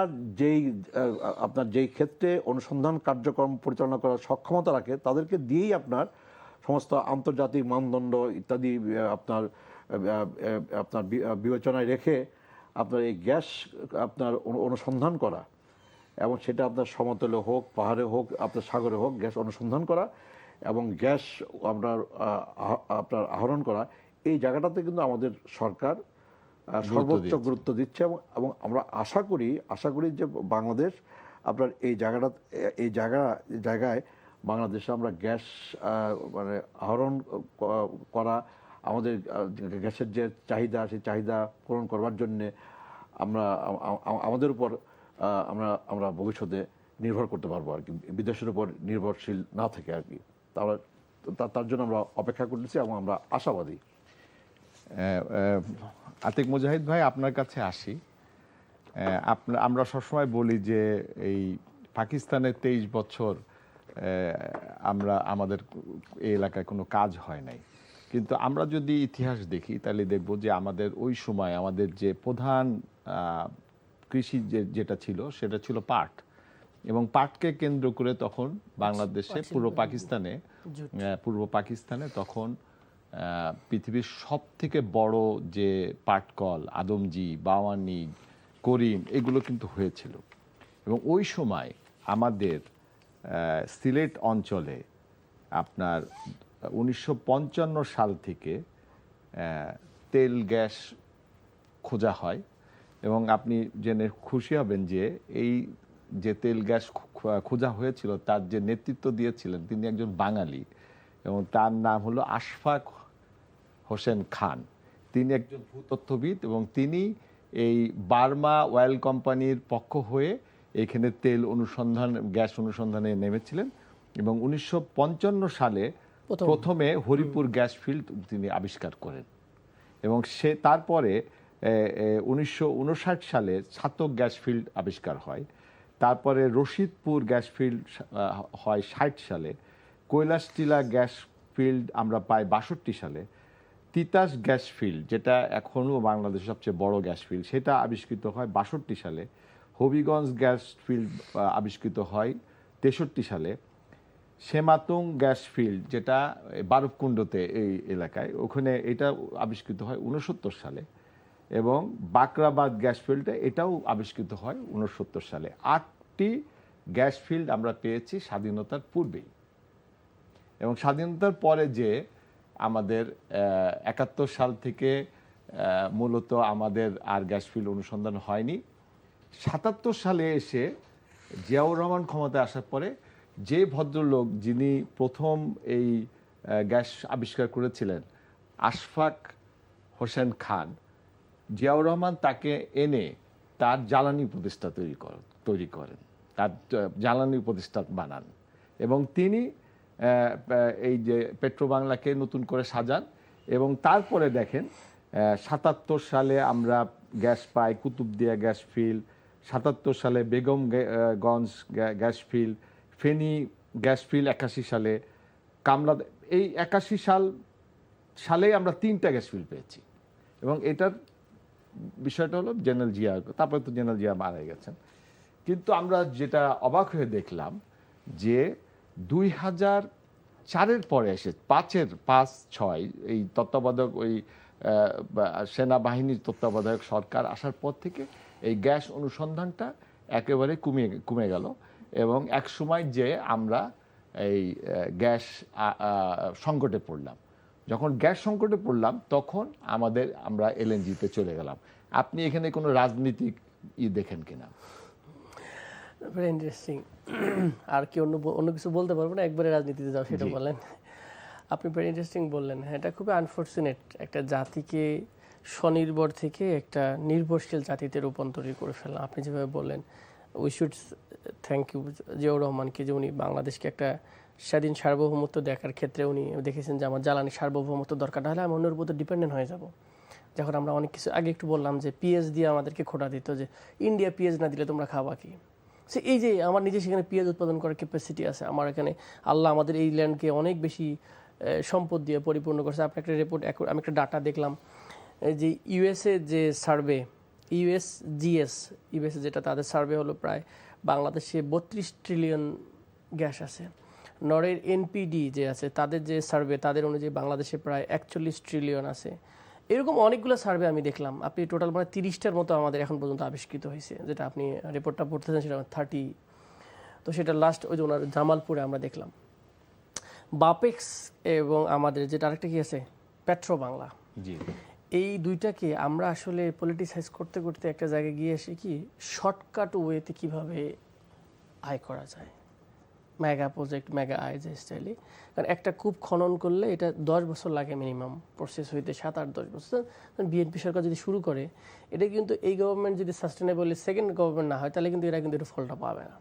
Speaker 3: যেই ক্ষেত্রে অনুসন্ধান কার্যক্রম পরিচালনা করার সক্ষমতা রাখে তাদেরকে দিয়েই আপনার সমস্ত আন্তর্জাতিক মানদণ্ড ইত্যাদি আপনার বিবেচনায় রেখে আপনার এই গ্যাস আপনার অনুসন্ধান করা এবং সেটা আপনার সমতলে হোক, পাহাড়ে হোক, আপনার সাগরে হোক, গ্যাস অনুসন্ধান করা এবং গ্যাস আপনার আহরণ করা, এই জায়গাটাতে কিন্তু আমাদের সরকার সর্বোচ্চ গুরুত্ব দিচ্ছে এবং আমরা আশা করি যে বাংলাদেশ আপনার এই জায়গায় বাংলাদেশে আমরা গ্যাস মানে আহরণ করা, আমাদের গ্যাসের যে চাহিদা সেই চাহিদা পূরণ করবার জন্যে আমাদের উপর আমরা ভবিষ্যতে নির্ভর করতে পারবো আর কি, বিদেশের উপর নির্ভরশীল না থেকে আর কি। তার জন্য আমরা অপেক্ষা করতেছি এবং আমরা আশাবাদী।
Speaker 1: আতিক মুজাহিদ ভাই, আপনার কাছে আসি। আমরা সবসময় বলি যে এই পাকিস্তানের 23 বছর আমাদের এই এলাকায় কোনো কাজ হয় নাই, কিন্তু আমরা যদি ইতিহাস দেখি তাহলে দেখব যে আমাদের ওই সময় আমাদের যে প্রধান কৃষি যেটা ছিল সেটা ছিল পাট, এবং পাটকে কেন্দ্র করে তখন বাংলাদেশে পূর্ব পাকিস্তানে তখন পৃথিবীর সব থেকে বড় যে পাটকল আদমজি, বাওয়ানি, করিম এগুলো কিন্তু হয়েছিল। এবং ওই সময় আমাদের সিলেট অঞ্চলে আপনার 1955 সাল থেকে তেল গ্যাস খোঁজা হয় এবং আপনি জেনে খুশি হবেন যে এই যে তেল গ্যাস খোঁজা হয়েছিল তার যে নেতৃত্ব দিয়েছিলেন তিনি একজন বাঙালি এবং তার নাম হলো আশফাক হোসেন খান। তিনি একজন ভূতত্ত্ববিদ এবং তিনি এই বার্মা অয়েল কোম্পানির পক্ষ হয়ে এখানে গ্যাস অনুসন্ধানে নেমেছিলেন এবং 1955 সালে প্রথমে হরিপুর গ্যাস ফিল্ড তিনি আবিষ্কার করেন এবং সে তারপরে 1959 সালে ছাতক গ্যাস ফিল্ড আবিষ্কার হয়। তারপরে রশিদপুর গ্যাস ফিল্ড হয় 60 সালে। কৈলাসটিলা গ্যাস ফিল্ড আমরা পাই 62 সালে। তিতাস গ্যাস ফিল্ড, যেটা এখনও বাংলাদেশের সবচেয়ে বড় গ্যাস ফিল্ড, সেটা আবিষ্কৃত হয় 62 সালে। হবিগঞ্জ গ্যাস ফিল্ড আবিষ্কৃত হয় 63 সালে। সেমাতুং গ্যাস ফিল্ড, যেটা বারবকুণ্ডতে এই এলাকায়, ওখানে এটা আবিষ্কৃত হয় 69 সালে। এবং বাকরাবাদ গ্যাস ফিল্ডে এটাও আবিষ্কৃত হয় 69 সালে। 8টি গ্যাস ফিল্ড আমরা পেয়েছি স্বাধীনতার পূর্বেই। এবং স্বাধীনতার পরে যে আমাদের 71 সাল থেকে মূলত আমাদের আর গ্যাস ফিল্ড অনুসন্ধান হয়নি। 77 সালে এসে জিয়াউর রহমান ক্ষমতায় আসার পরে যে ভদ্রলোক যিনি প্রথম এই গ্যাস আবিষ্কার করেছিলেন, আশফাক হোসেন খান, জিয়াউর রহমান তাকে এনে তার জ্বালানি উপদেষ্টা তৈরি করেন, তার জ্বালানি উপদেষ্টা বানান এবং তিনি এই যে পেট্রোবাংলাকে নতুন করে সাজান। এবং তারপরে দেখেন 77 সালে আমরা গ্যাস পাই কুতুবদিয়া গ্যাস ফিল্ড, 77 সালে Begumganj gas field, Feni gas field 81 সালে, কামলা এই 81 সালেই আমরা 3টা গ্যাস ফিল্ড পেয়েছি। এবং এটার বিষয়টা হলো জেনারেল জিয়া, তারপরে তো জেনারেল জিয়া মারা গেছেন। কিন্তু আমরা যেটা অবাক হয়ে দেখলাম যে 2004-এর পরে এসে 5-6 এই তত্ত্বাবধায়ক ওই সেনাবাহিনীর তত্ত্বাবধায়ক সরকার আসার পর থেকে এই গ্যাস অনুসন্ধানটা একেবারে কমে গেল। এবং এক সময় যে আমরা এই গ্যাস সংকটে পড়লাম, যখন গ্যাস সংকটে পড়লাম তখন আমরা এলএনজিতে চলে গেলাম। আপনি এখানে কোনো রাজনীতিক দেখেন কিনা?
Speaker 2: Very interesting. আর কি অন্য কিছু বলতে পারবো না, একবারে রাজনীতিতে যাও সেটা বলেন। আপনি ভেরি ইন্টারেস্টিং বললেন। হ্যাঁ, এটা খুবই আনফর্চুনেট, একটা জাতিকে স্বনির্ভর থেকে একটা নির্ভরশীল জাতিতে রূপান্তরিত করে ফেললাম। আপনি যেভাবে বললেন, we should thank you Ziaur রহমানকে, যে উনি বাংলাদেশকে একটা স্বাধীন সার্বভৌমত্ব দেখার ক্ষেত্রে উনি দেখেছেন যে আমার জ্বালানি সার্বভৌমত্ব দরকার, না হলে আমি অন্যের উপর ডিপেন্ডেন্ট হয়ে যাব। যখন আমরা অনেক কিছু আগে একটু বললাম যে পিএস দিয়ে আমাদেরকে খোটা দিত, যে ইন্ডিয়া পিএস না দিলে তোমরা খাওয়া কি। সে এই যে আমার নিজে সেখানে পেঁয়াজ উৎপাদন করার ক্যাপাসিটি আছে, আমার এখানে আল্লাহ আমাদের এই ল্যান্ডকে অনেক বেশি সম্পদ দিয়ে পরিপূর্ণ করছে। আপনার একটা রিপোর্ট, আমি একটা ডাটা দেখলাম যে ইউএসএ যে সার্ভে, ইউএসএ যেটা তাদের সার্ভে হলো প্রায় বাংলাদেশে 32 ট্রিলিয়ন গ্যাস আছে। নরের এনপিডি যে আছে তাদের যে সার্ভে, তাদের অনুযায়ী বাংলাদেশে প্রায় 41 ট্রিলিয়ন আছে। এরকম অনেকগুলো সার্ভে আমি দেখলাম। আপনি টোটাল মানে 30টার মতো আমাদের এখন পর্যন্ত আবিষ্কৃত হয়েছে, যেটা আপনি রিপোর্টটা পড়তেছেন সেটা 30। তো সেটা লাস্ট ওই যে ওনার জামালপুরে আমরা দেখলাম। বাপেক্স এবং আমাদের যেটা আরেকটা কি আছে পেট্রো বাংলা,
Speaker 1: জি,
Speaker 2: এই দুইটাকে আমরা আসলে পলিটিসাইজ করতে করতে একটা জায়গায় গিয়ে এসে কি শর্টকাট ওয়েতে কিভাবে আয় করা যায়, মেগা প্রজেক্ট, মেগা আয় যে স্টাইলে। কারণ একটা কূপ খনন করলে এটা 10 বছর লাগে মিনিমাম প্রসেস হইতে, 7-8-10 বছর। বিএনপি সরকার যদি শুরু করে এটা, কিন্তু এই গভর্নমেন্ট যদি সাস্টেনেবলি সেকেন্ড গভর্নমেন্ট না হয় তাহলে কিন্তু এরা কিন্তু এটা ফলটা পাবে না।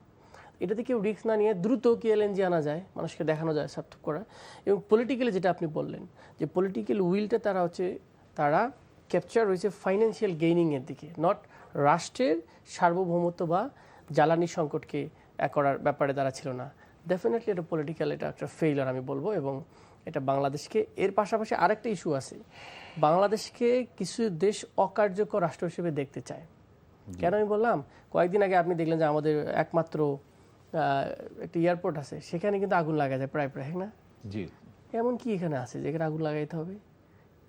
Speaker 2: এটাতে কেউ রিস্ক না নিয়ে দ্রুত কি এলএনজি আনা যায়, মানুষকে দেখানো যায় সার্থক করা। এবং পলিটিক্যালি যেটা আপনি বললেন যে পলিটিক্যাল উইলটা তারা ক্যাপচার হয়েছে ফাইন্যান্সিয়াল গেইনিংয়ের দিকে, নট রাষ্ট্রের সার্বভৌমত্ব বা জ্বালানি সংকটকে করার ব্যাপারে তারা ছিল না। ডেফিনেটলি এটা পলিটিক্যাল, এটা একটা ফেইলার আমি বলবো। এবং এটা বাংলাদেশকে, এর পাশাপাশি আরেকটা ইস্যু আছে, বাংলাদেশকে কিছু দেশ অকার্যকর রাষ্ট্র হিসেবে দেখতে চায়। কেন আমি বললাম, কয়েকদিন আগে আপনি দেখলেন যে আমাদের একমাত্র একটা এয়ারপোর্ট আছে, সেখানে কিন্তু আগুন লাগা যায় প্রায় প্রায়, হ্যাঁ না?
Speaker 1: জি।
Speaker 2: এমন কি এখানে আছে যেখানে আগুন লাগাইতে হবে?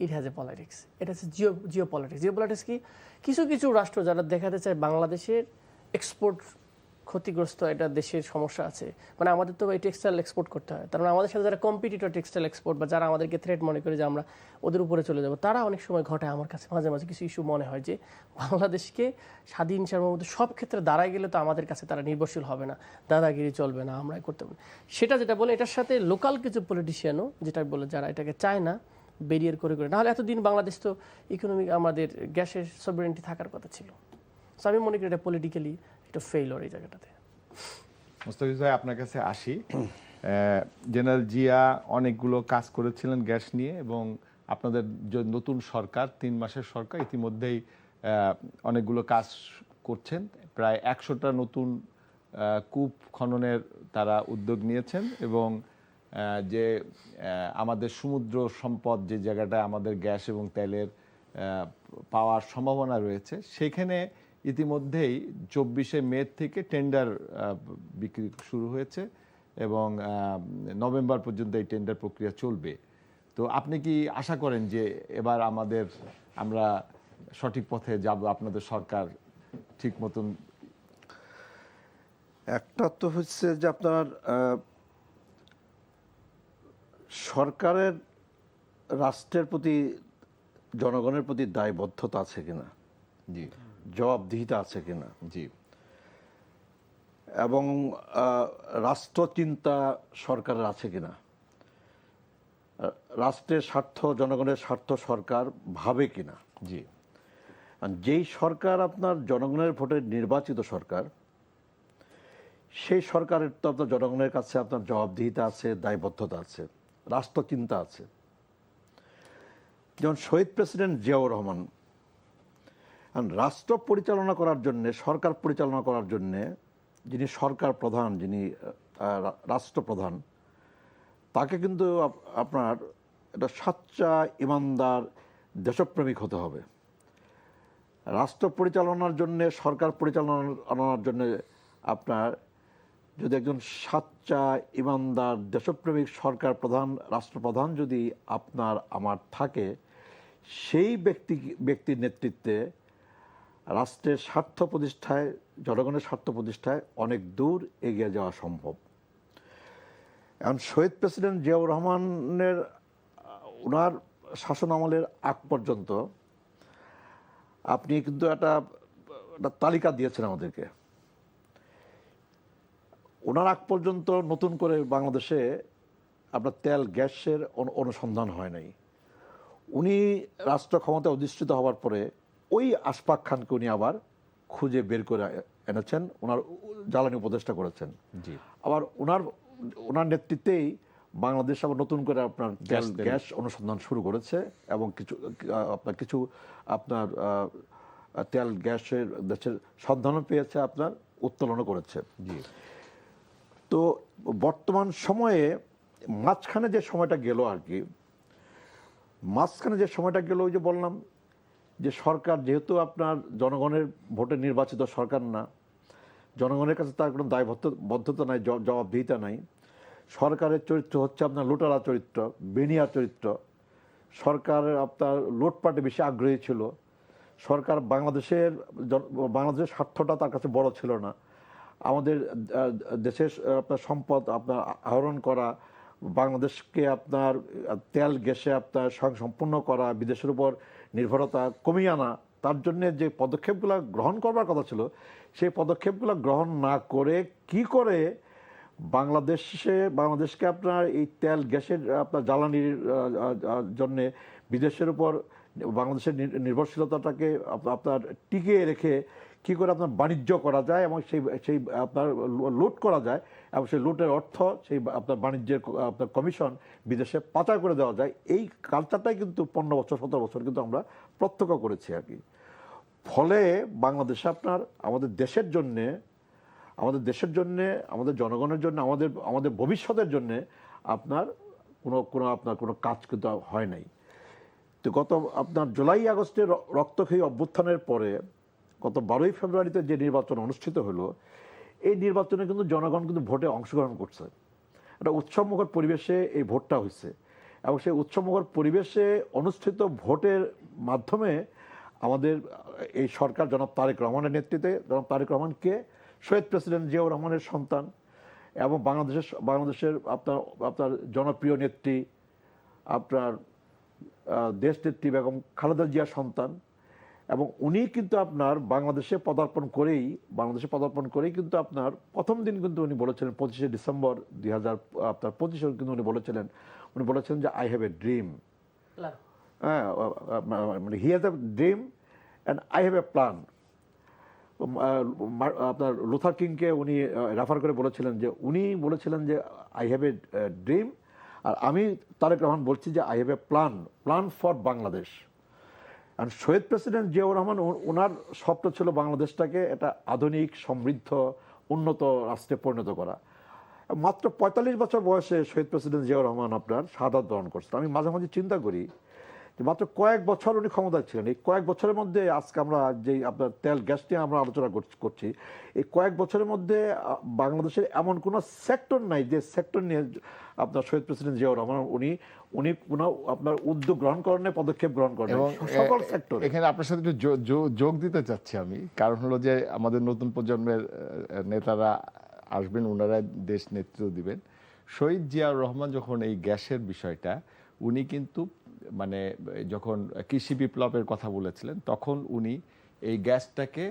Speaker 2: ইট হ্যাজ এ পলিটিক্স, এটা হচ্ছে জিও পলিটিক্স। জিও পলিটিক্স কি, কিছু কিছু রাষ্ট্র যারা দেখাতে চায় বাংলাদেশের এক্সপোর্ট ক্ষতিগ্রস্ত, এটা দেশের সমস্যা আছে, মানে আমাদের তো এই টেক্সটাইল এক্সপোর্ট করতে হয়, তার মানে আমাদের সাথে যারা কম্পিটিটর টেক্সটাইল এক্সপোর্ট বা যারা আমাদেরকে থ্রেট মনে করে যে আমরা ওদের উপরে চলে যাব, তারা অনেক সময় ঘটায়। আমার কাছে মাঝে মাঝে কিছু ইস্যু মনে হয় যে বাংলাদেশকে স্বাধীন সার্বভৌমত্ব সব ক্ষেত্রে দাঁড়ায় গেলে তো আমাদের কাছে তারা নির্ভরশীল হবে না, দাদাগিরি চলবে না, আমরা করতে পারি সেটা যেটা বলে। এটার সাথে লোকাল কিছু পলিটিশিয়ানও যেটা বলে, যারা এটাকে চায় না ব্যারিয়ার করে করে, নাহলে এতদিন বাংলাদেশ তো ইকোনমিক আমাদের গ্যাসের সভরেনিটি থাকার কথা ছিল। সো আমি মনে করি এটা পলিটিক্যালি একটা ফেইলর এই জায়গাটাতে।
Speaker 1: মোস্তাফিজ ভাই, আপনার কাছে আসি। জেনারেল জিয়া অনেকগুলো কাজ করেছিলেন গ্যাস নিয়ে, এবং আপনাদের যে নতুন সরকার 3 মাসের সরকার ইতিমধ্যেই অনেকগুলো কাজ করছেন। প্রায় 100টা নতুন কূপ খননের তারা উদ্যোগ নিয়েছেন, এবং যে আমাদের সমুদ্র সম্পদ যে জায়গাটায় আমাদের গ্যাস এবং তেলের পাওয়ার সম্ভাবনা রয়েছে, সেখানে ইতিমধ্যেই 24শে মে থেকে টেন্ডার বিক্রি শুরু হয়েছে, এবং নভেম্বর পর্যন্ত এই টেন্ডার প্রক্রিয়া চলবে। তো আপনি কি আশা করেন যে এবার আমরা সঠিক পথে যাব, আপনাদের সরকার ঠিক মতন?
Speaker 3: একটা তো হচ্ছে যে আপনার সরকারের রাষ্ট্রের প্রতি, জনগণের প্রতি দায়বদ্ধতা আছে কিনা,
Speaker 1: জি
Speaker 3: জবাবদিহিতা আছে কিনা,
Speaker 1: জি
Speaker 3: এবং রাষ্ট্রচিন্তা সরকারের আছে কিনা, রাষ্ট্রের স্বার্থ, জনগণের স্বার্থ সরকার ভাবে কিনা।
Speaker 1: জি
Speaker 3: আর যেই সরকার আপনার জনগণের ভোটে নির্বাচিত সরকার, সেই সরকারের তো আপনার জনগণের কাছে আপনার জবাবদিহিতা আছে, দায়বদ্ধতা আছে, রাষ্ট্রচিন্তা আছে। যেমন শহীদ প্রেসিডেন্ট জিয়াউর রহমান রাষ্ট্র পরিচালনা করার জন্যে, সরকার পরিচালনা করার জন্যে যিনি সরকার প্রধান, যিনি রাষ্ট্রপ্রধান, তাকে কিন্তু আপনার একটা সাচ্চা, ইমানদার, দেশপ্রেমিক হতে হবে। রাষ্ট্র পরিচালনার জন্যে, সরকার পরিচালনার জন্যে আপনার যদি একজন সাচ্চা, ইমানদার, দেশপ্রেমিক সরকার প্রধান, রাষ্ট্রপ্রধান যদি আপনার আমার থাকে, সেই ব্যক্তির নেতৃত্বে রাষ্ট্রের স্বার্থ প্রতিষ্ঠায়, জনগণের স্বার্থ প্রতিষ্ঠায় অনেক দূর এগিয়ে যাওয়া সম্ভব। এখন শহীদ প্রেসিডেন্ট জিয়াউর রহমানের ওনার শাসন আমলের আগ পর্যন্ত আপনি কিন্তু একটা তালিকা দিয়েছেন আমাদেরকে। ওনার আগ পর্যন্ত নতুন করে বাংলাদেশে আপনার তেল গ্যাসের অনুসন্ধান হয় নাই। উনি রাষ্ট্র ক্ষমতায় অধিষ্ঠিত হওয়ার পরে ওই আশফাক খানকে উনি আবার খুঁজে বের করে এনেছেন, ওনার জ্বালানি উপদেষ্টা করেছেন।
Speaker 1: জি
Speaker 3: আবার ওনার নেতৃত্বেই বাংলাদেশ আবার নতুন করে আপনার তেল গ্যাস অনুসন্ধান শুরু করেছে, এবং কিছু আপনার তেল গ্যাসের দেশের সন্ধানও পেয়েছে, আপনার উত্তোলনও করেছে।
Speaker 1: জি
Speaker 3: তো বর্তমান সময়ে মাঝখানে যে সময়টা গেল আর কি, ওই যে বললাম যে সরকার যেহেতু আপনার জনগণের ভোটে নির্বাচিত সরকার না, জনগণের কাছে তার কোনো দায়বদ্ধতা নাই, জবাবদিহিতা নাই। সরকারের চরিত্র হচ্ছে আপনার লুটারা চরিত্র, বেনিয়া চরিত্র। সরকারের আপনার লুটপাটে বেশি আগ্রহী ছিল। সরকার বাংলাদেশের স্বার্থটা তার কাছে বড় ছিল না। আমাদের দেশের আপনার সম্পদ আপনার আহরণ করা, বাংলাদেশকে আপনার তেল গ্যাসে আপনার স্বয়ংসম্পূর্ণ করা, বিদেশের উপর নির্ভরতা কমিয়ে আনা, তার জন্য যে পদক্ষেপগুলো গ্রহণ করবার কথা ছিল, সেই পদক্ষেপগুলো গ্রহণ না করে কি করে বাংলাদেশকে আপনার এই তেল গ্যাসের আপনার জ্বালানির জন্যে বিদেশের উপর বাংলাদেশের নির্ভরশীলতাটাকে আপনার টিকিয়ে রেখে কি করে আপনার বাণিজ্য করা যায়, এবং সেই আপনার লুট করা যায়, এবং সেই লুটের অর্থ সেই আপনার বাণিজ্যের আপনার কমিশন বিদেশে পাচার করে দেওয়া যায়, এই কালচারটাই কিন্তু 15 বছর 17 বছর কিন্তু আমরা প্রত্যক্ষ করেছি আর কি। ফলে বাংলাদেশে আপনার আমাদের দেশের জন্যে, আমাদের জনগণের জন্য, আমাদের ভবিষ্যতের জন্য আপনার কোনো কাজ কিন্তু হয় নাই। তো গত আপনার জুলাই আগস্টের রক্তক্ষয়ী অভ্যুত্থানের পরে গত 12ই ফেব্রুয়ারিতে যে নির্বাচন অনুষ্ঠিত হলো, এই নির্বাচনে কিন্তু জনগণ কিন্তু ভোটে অংশগ্রহণ করছে। একটা উৎসবমুখর পরিবেশে এই ভোটটা হয়েছে, এবং সেই উৎসবমুখর পরিবেশে অনুষ্ঠিত ভোটের মাধ্যমে আমাদের এই সরকার জনাব তারেক রহমানের নেতৃত্বে, জনাব তারেক রহমানকে শহীদ প্রেসিডেন্ট জিয়াউর রহমানের সন্তান, এবং বাংলাদেশের আপনার জনপ্রিয় নেত্রী, আপনার দেশনেত্রী বেগম খালেদা জিয়ার সন্তান, এবং উনি কিন্তু আপনার বাংলাদেশে পদার্পণ করেই কিন্তু আপনার প্রথম দিন কিন্তু উনি বলেছিলেন 25শে ডিসেম্বর 2025 কিন্তু উনি বলেছিলেন যে আই হ্যাভ এ ড্রিম, হ্যাঁ, মানে he has a dream and I have a plan. আপনার লুথার কিংকে উনি রেফার করে বলেছিলেন যে উনি বলেছিলেন যে আই হ্যাভ এ ড্রিম, আর আমি তারেক রহমান বলছি যে I have a plan for Bangladesh. আর শহীদ প্রেসিডেন্ট জিয়াউর রহমান ওনার স্বপ্ন ছিল বাংলাদেশটাকে একটা আধুনিক সমৃদ্ধ উন্নত রাষ্ট্রে পরিণত করা। মাত্র ৪৫ বছর বয়সে শহীদ প্রেসিডেন্ট জিয়াউর রহমান আপনার শাহাদাত বরণ করছেন। আমি মাঝে মাঝে চিন্তা করি যে মাত্র কয়েক বছর উনি ক্ষমতায় ছিলেন, এই কয়েক বছরের মধ্যে আজকে আমরা যে আপনার তেল গ্যাস নিয়ে আমরা আলোচনা করছি, এই কয়েক বছরের মধ্যে বাংলাদেশের এমন কোনো সেক্টর নাই যে সেক্টর নিয়ে আপনার শহীদ প্রেসিডেন্ট জিয়াউর রহমান উনি কোনো আপনার উদ্যোগ গ্রহণ করেন, পদক্ষেপ গ্রহণ করেন সকল সেক্টর।
Speaker 1: এখানে আপনার সাথে একটু যোগ দিতে চাচ্ছি আমি, কারণ হলো যে আমাদের নতুন প্রজন্মের নেতারা আসবেন, ওনারা দেশ নেতৃত্ব দিবেন। শহীদ জিয়াউর রহমান যখন এই গ্যাসের বিষয়টা উনি কিন্তু মানে যখন কৃষি বিপ্লবের কথা বলেছিলেন তখন উনি এই গ্যাসটাকে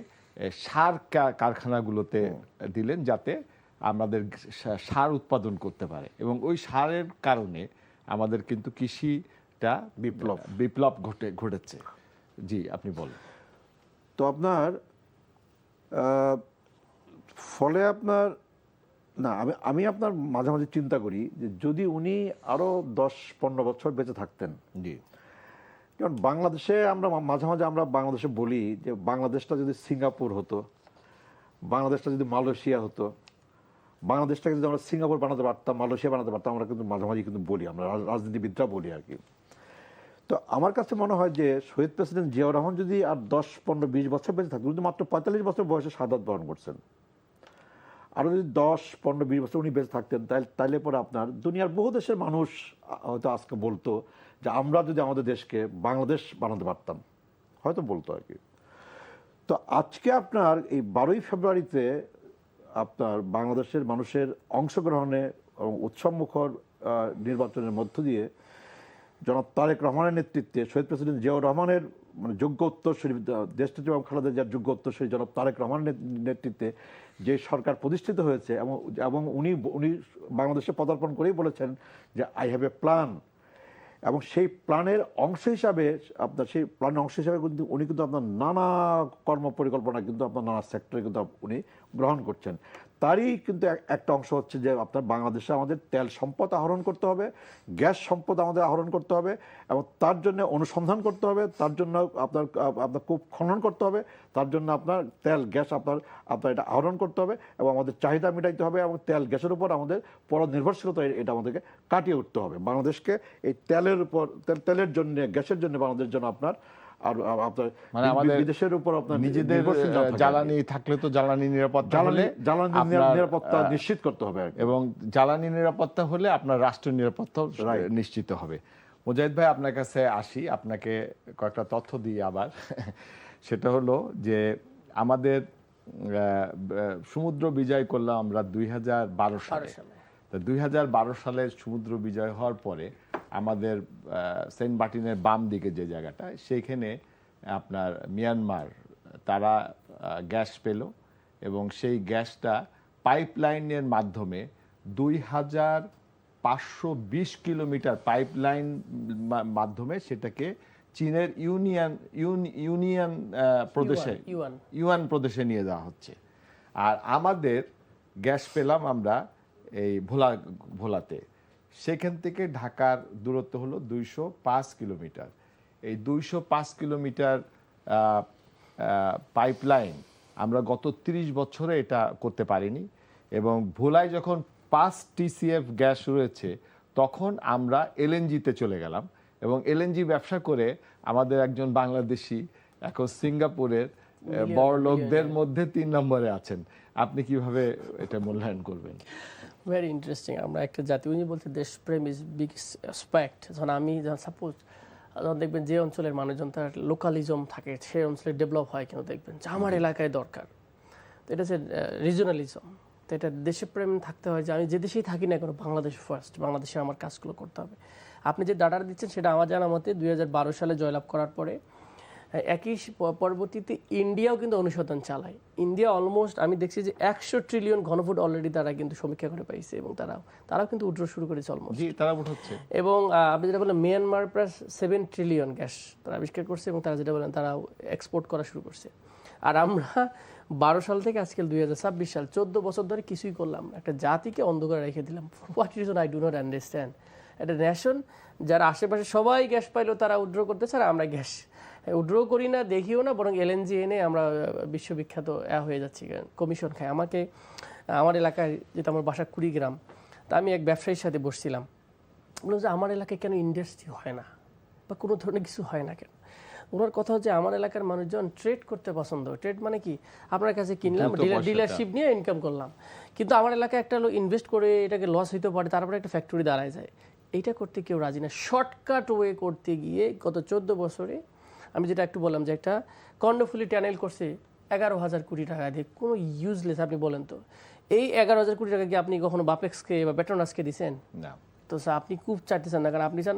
Speaker 1: সার কারখানাগুলোতে দিলেন যাতে আমাদের সার উৎপাদন করতে পারে, এবং ওই সারের কারণে আমাদের কিন্তু কৃষিটা বিপ্লব ঘটেছে। জি, আপনি বলেন।
Speaker 3: তো আপনার ফলে আপনার না আমি আপনার মাঝে মাঝে চিন্তা করি যে যদি উনি আরো 10-15 বছর বেঁচে থাকতেন।
Speaker 1: জি,
Speaker 3: কারণ বাংলাদেশে আমরা মাঝে মাঝে আমরা বাংলাদেশে বলি যে বাংলাদেশটা যদি সিঙ্গাপুর হতো, বাংলাদেশটা যদি মালয়েশিয়া হতো, বাংলাদেশটাকে যদি আমরা সিঙ্গাপুর বানাতে পারতাম, মালয়েশিয়া বানাতে পারতাম, আমরা কিন্তু মাঝে মাঝে কিন্তু বলি, আমরা রাজনীতিবিদরা বলি আর কি। তো আমার কাছে মনে হয় যে শহীদ প্রেসিডেন্ট জিয়াউর রহমান যদি আর 10-15-20 বছর বেঁচে থাকতেন, কিন্তু মাত্র 45 বছর বয়সে শাহাদাত বরণ করছেন, আরও যদি 10-15-20 বছর উনি বেঁচে থাকতেন তাইলে পরে আপনার দুনিয়ার বহু দেশের মানুষ হয়তো আজকে বলতো যে আমরা যদি আমাদের দেশকে বাংলাদেশ বানাতে পারতাম, হয়তো বলতো আর কি। তো আজকে আপনার এই 12ই ফেব্রুয়ারিতে আপনার বাংলাদেশের মানুষের অংশগ্রহণে এবং উৎসবমুখর নির্বাচনের মধ্য দিয়ে জনাব তারেক রহমানের নেতৃত্বে শহীদ প্রেসিডেন্ট জিয়াউর রহমানের মানে যোগ্য উত্তরসূরি, দেশটিতে এবং খালেদা জিয়ার যোগ্য উত্তরসূরি জনাব তারেক রহমানের নেতৃত্বে যে সরকার প্রতিষ্ঠিত হয়েছে, এবং উনি বাংলাদেশে পদার্পণ করেই বলেছেন যে আই হ্যাভ এ প্ল্যান, এবং সেই প্ল্যানের অংশ হিসাবে কিন্তু উনি কিন্তু আপনার নানা কর্ম পরিকল্পনা কিন্তু আপনার নানা সেক্টরে কিন্তু উনি গ্রহণ করছেন। তারই কিন্তু একটা অংশ হচ্ছে যে আপনার বাংলাদেশে আমাদের তেল সম্পদ আহরণ করতে হবে, গ্যাস সম্পদ আমাদের আহরণ করতে হবে, এবং তার জন্য অনুসন্ধান করতে হবে, তার জন্য আপনার কূপ খনন করতে হবে, তার জন্য আপনার তেল গ্যাস আপনার এটা আহরণ করতে হবে, এবং আমাদের চাহিদা মেটাইতে হবে, এবং তেল গ্যাসের উপর আমাদের পরনির্ভরশীলতা এটা আমাদেরকে কাটিয়ে উঠতে হবে। বাংলাদেশকে এই তেলের জন্য, গ্যাসের জন্য বাংলাদেশের জন্য আপনার আর আপনার
Speaker 1: মানে আমাদের
Speaker 3: বিদেশের উপর আপনার
Speaker 1: নিজেদের জ্বালানি থাকলে তো জ্বালানি নিরাপত্তা
Speaker 3: নিশ্চিত করতে হবে,
Speaker 1: এবং জ্বালানি নিরাপত্তা হলে আপনার রাষ্ট্র নিরাপত্তা নিশ্চিত হবে। মুজাহিদ ভাই, আপনার কাছে আসি, আপনাকে কয়েকটা তথ্য দিই আবার। সেটা হলো যে আমাদের সমুদ্র বিজয় করলাম আমরা 2012 সালে। 2012 সালে সমুদ্র বিজয় হওয়ার পরে আমাদের সেন্ট মার্টিনের বাম দিকে যে জায়গাটা, সেইখানে আপনার মিয়ানমার তারা গ্যাস পেল, এবং সেই গ্যাসটা পাইপলাইনের মাধ্যমে 2520 কিলোমিটার পাইপলাইন মাধ্যমে সেটাকে চীনের ইউনিয়ন প্রদেশে ইউয়ান প্রদেশে নিয়ে যাওয়া হচ্ছে। আর আমাদের গ্যাস পেলাম আমরা এই ভোলাতে। সেখান থেকে ঢাকার দূরত্ব হলো 205 কিলোমিটার। এই 205 কিলোমিটার পাইপলাইন আমরা গত 30 বছরে এটা করতে পারিনি, এবং ভোলায় যখন 5 TCF গ্যাস রয়েছে তখন আমরা এলএনজিতে চলে গেলাম, এবং এলএনজি ব্যবসা করে আমাদের একজন বাংলাদেশি এখন সিঙ্গাপুরের বড় লোকদের মধ্যে 3 নম্বরে আছেন। আপনি কিভাবে এটা মূল্যায়ন করবেন?
Speaker 2: Very interesting. আমরা একটা জাতি, উনি বলতে দেশপ্রেম ইজ বিগ অ্যাসপেক্ট। যখন সাপোজ যখন দেখবেন যে অঞ্চলের মানুষজন তার লোকালিজম থাকে, সেই অঞ্চলে ডেভেলপ হয়, কেন দেখবেন যে আমার এলাকায় দরকার। তো এটা হচ্ছে রিজনালিজম। তো এটা দেশপ্রেম থাকতে হয় যে আমি যে দেশেই থাকি না কেন বাংলাদেশ ফার্স্ট, বাংলাদেশে আমার কাজগুলো করতে হবে। আপনি যে ডাটা দিচ্ছেন সেটা আমার জানা মতে 2012 সালে জয়লাভ করার পরে একই পরবর্তীতে ইন্ডিয়াও কিন্তু অনুসন্ধান চালায়। ইন্ডিয়া অলমোস্ট আমি দেখছি যে 100 ট্রিলিয়ন ঘনফুট অলরেডি তারা কিন্তু সমীক্ষা করে পাইছে, এবং তারাও কিন্তু উঠ্র শুরু করেছে অলমোস্ট।
Speaker 1: তারা উঠাচ্ছে।
Speaker 2: এবং আপনি যেটা বললেন মিয়ানমার প্রায় 7 ট্রিলিয়ন গ্যাস তারা আবিষ্কার করছে, এবং তারা যেটা বলেন তারা এক্সপোর্ট করা শুরু করছে। আর আমরা 12 সাল থেকে আজকাল 2026 সাল 14 বছর ধরে কিছুই করলাম না, একটা জাতিকে অন্ধকারে রেখে দিলাম। What reason I do not understand. একটা ন্যাশন যারা আশেপাশে সবাই গ্যাস পাইলো তারা উইথড্র করতেছে, আর আমরা গ্যাস উইথড্র করি না, দেখিও না, বরং এলএনজি এনে আমরা বিশ্ববিখ্যাত হয়ে যাচ্ছি, কমিশন খাই। আমাকে আমার এলাকায়, যেটা আমার বাসা কুড়িগ্রাম, তা আমি এক ব্যবসায়ীর সাথে বসছিলাম, বললাম যে আমার এলাকায় কেন ইন্ডাস্ট্রি হয় না বা কোনো ধরনের কিছু হয় না কেন। ওনার কথা হচ্ছে আমার এলাকার মানুষজন ট্রেড করতে পছন্দ। ট্রেড মানে কি, আপনার কাছে কিনলাম, ডিলারশিপ নিয়ে ইনকাম করলাম। কিন্তু আমার এলাকায় একটা লোক ইনভেস্ট করে এটাকে লস হইতে পারে, তারপরে একটা ফ্যাক্টরি দাঁড়ায় যায়। এইটা করতে কেউ রাজি না। শর্টকাট ওয়ে করতে গিয়ে গত 14 বছরে আমি যেটা একটু বললাম যে একটা কর্ণফুলী টানেল করছে 11,000 কোটি টাকা দিয়ে, কোনো ইউজলেস। আপনি বলেন তো এই 11,000 কোটি টাকা কি আপনি কখনো বাপেক্সকে বা পেট্রোনাসকে দিচ্ছেন?
Speaker 1: না।
Speaker 2: তো আপনি খুব চাইতেছেন না, কারণ আপনি চান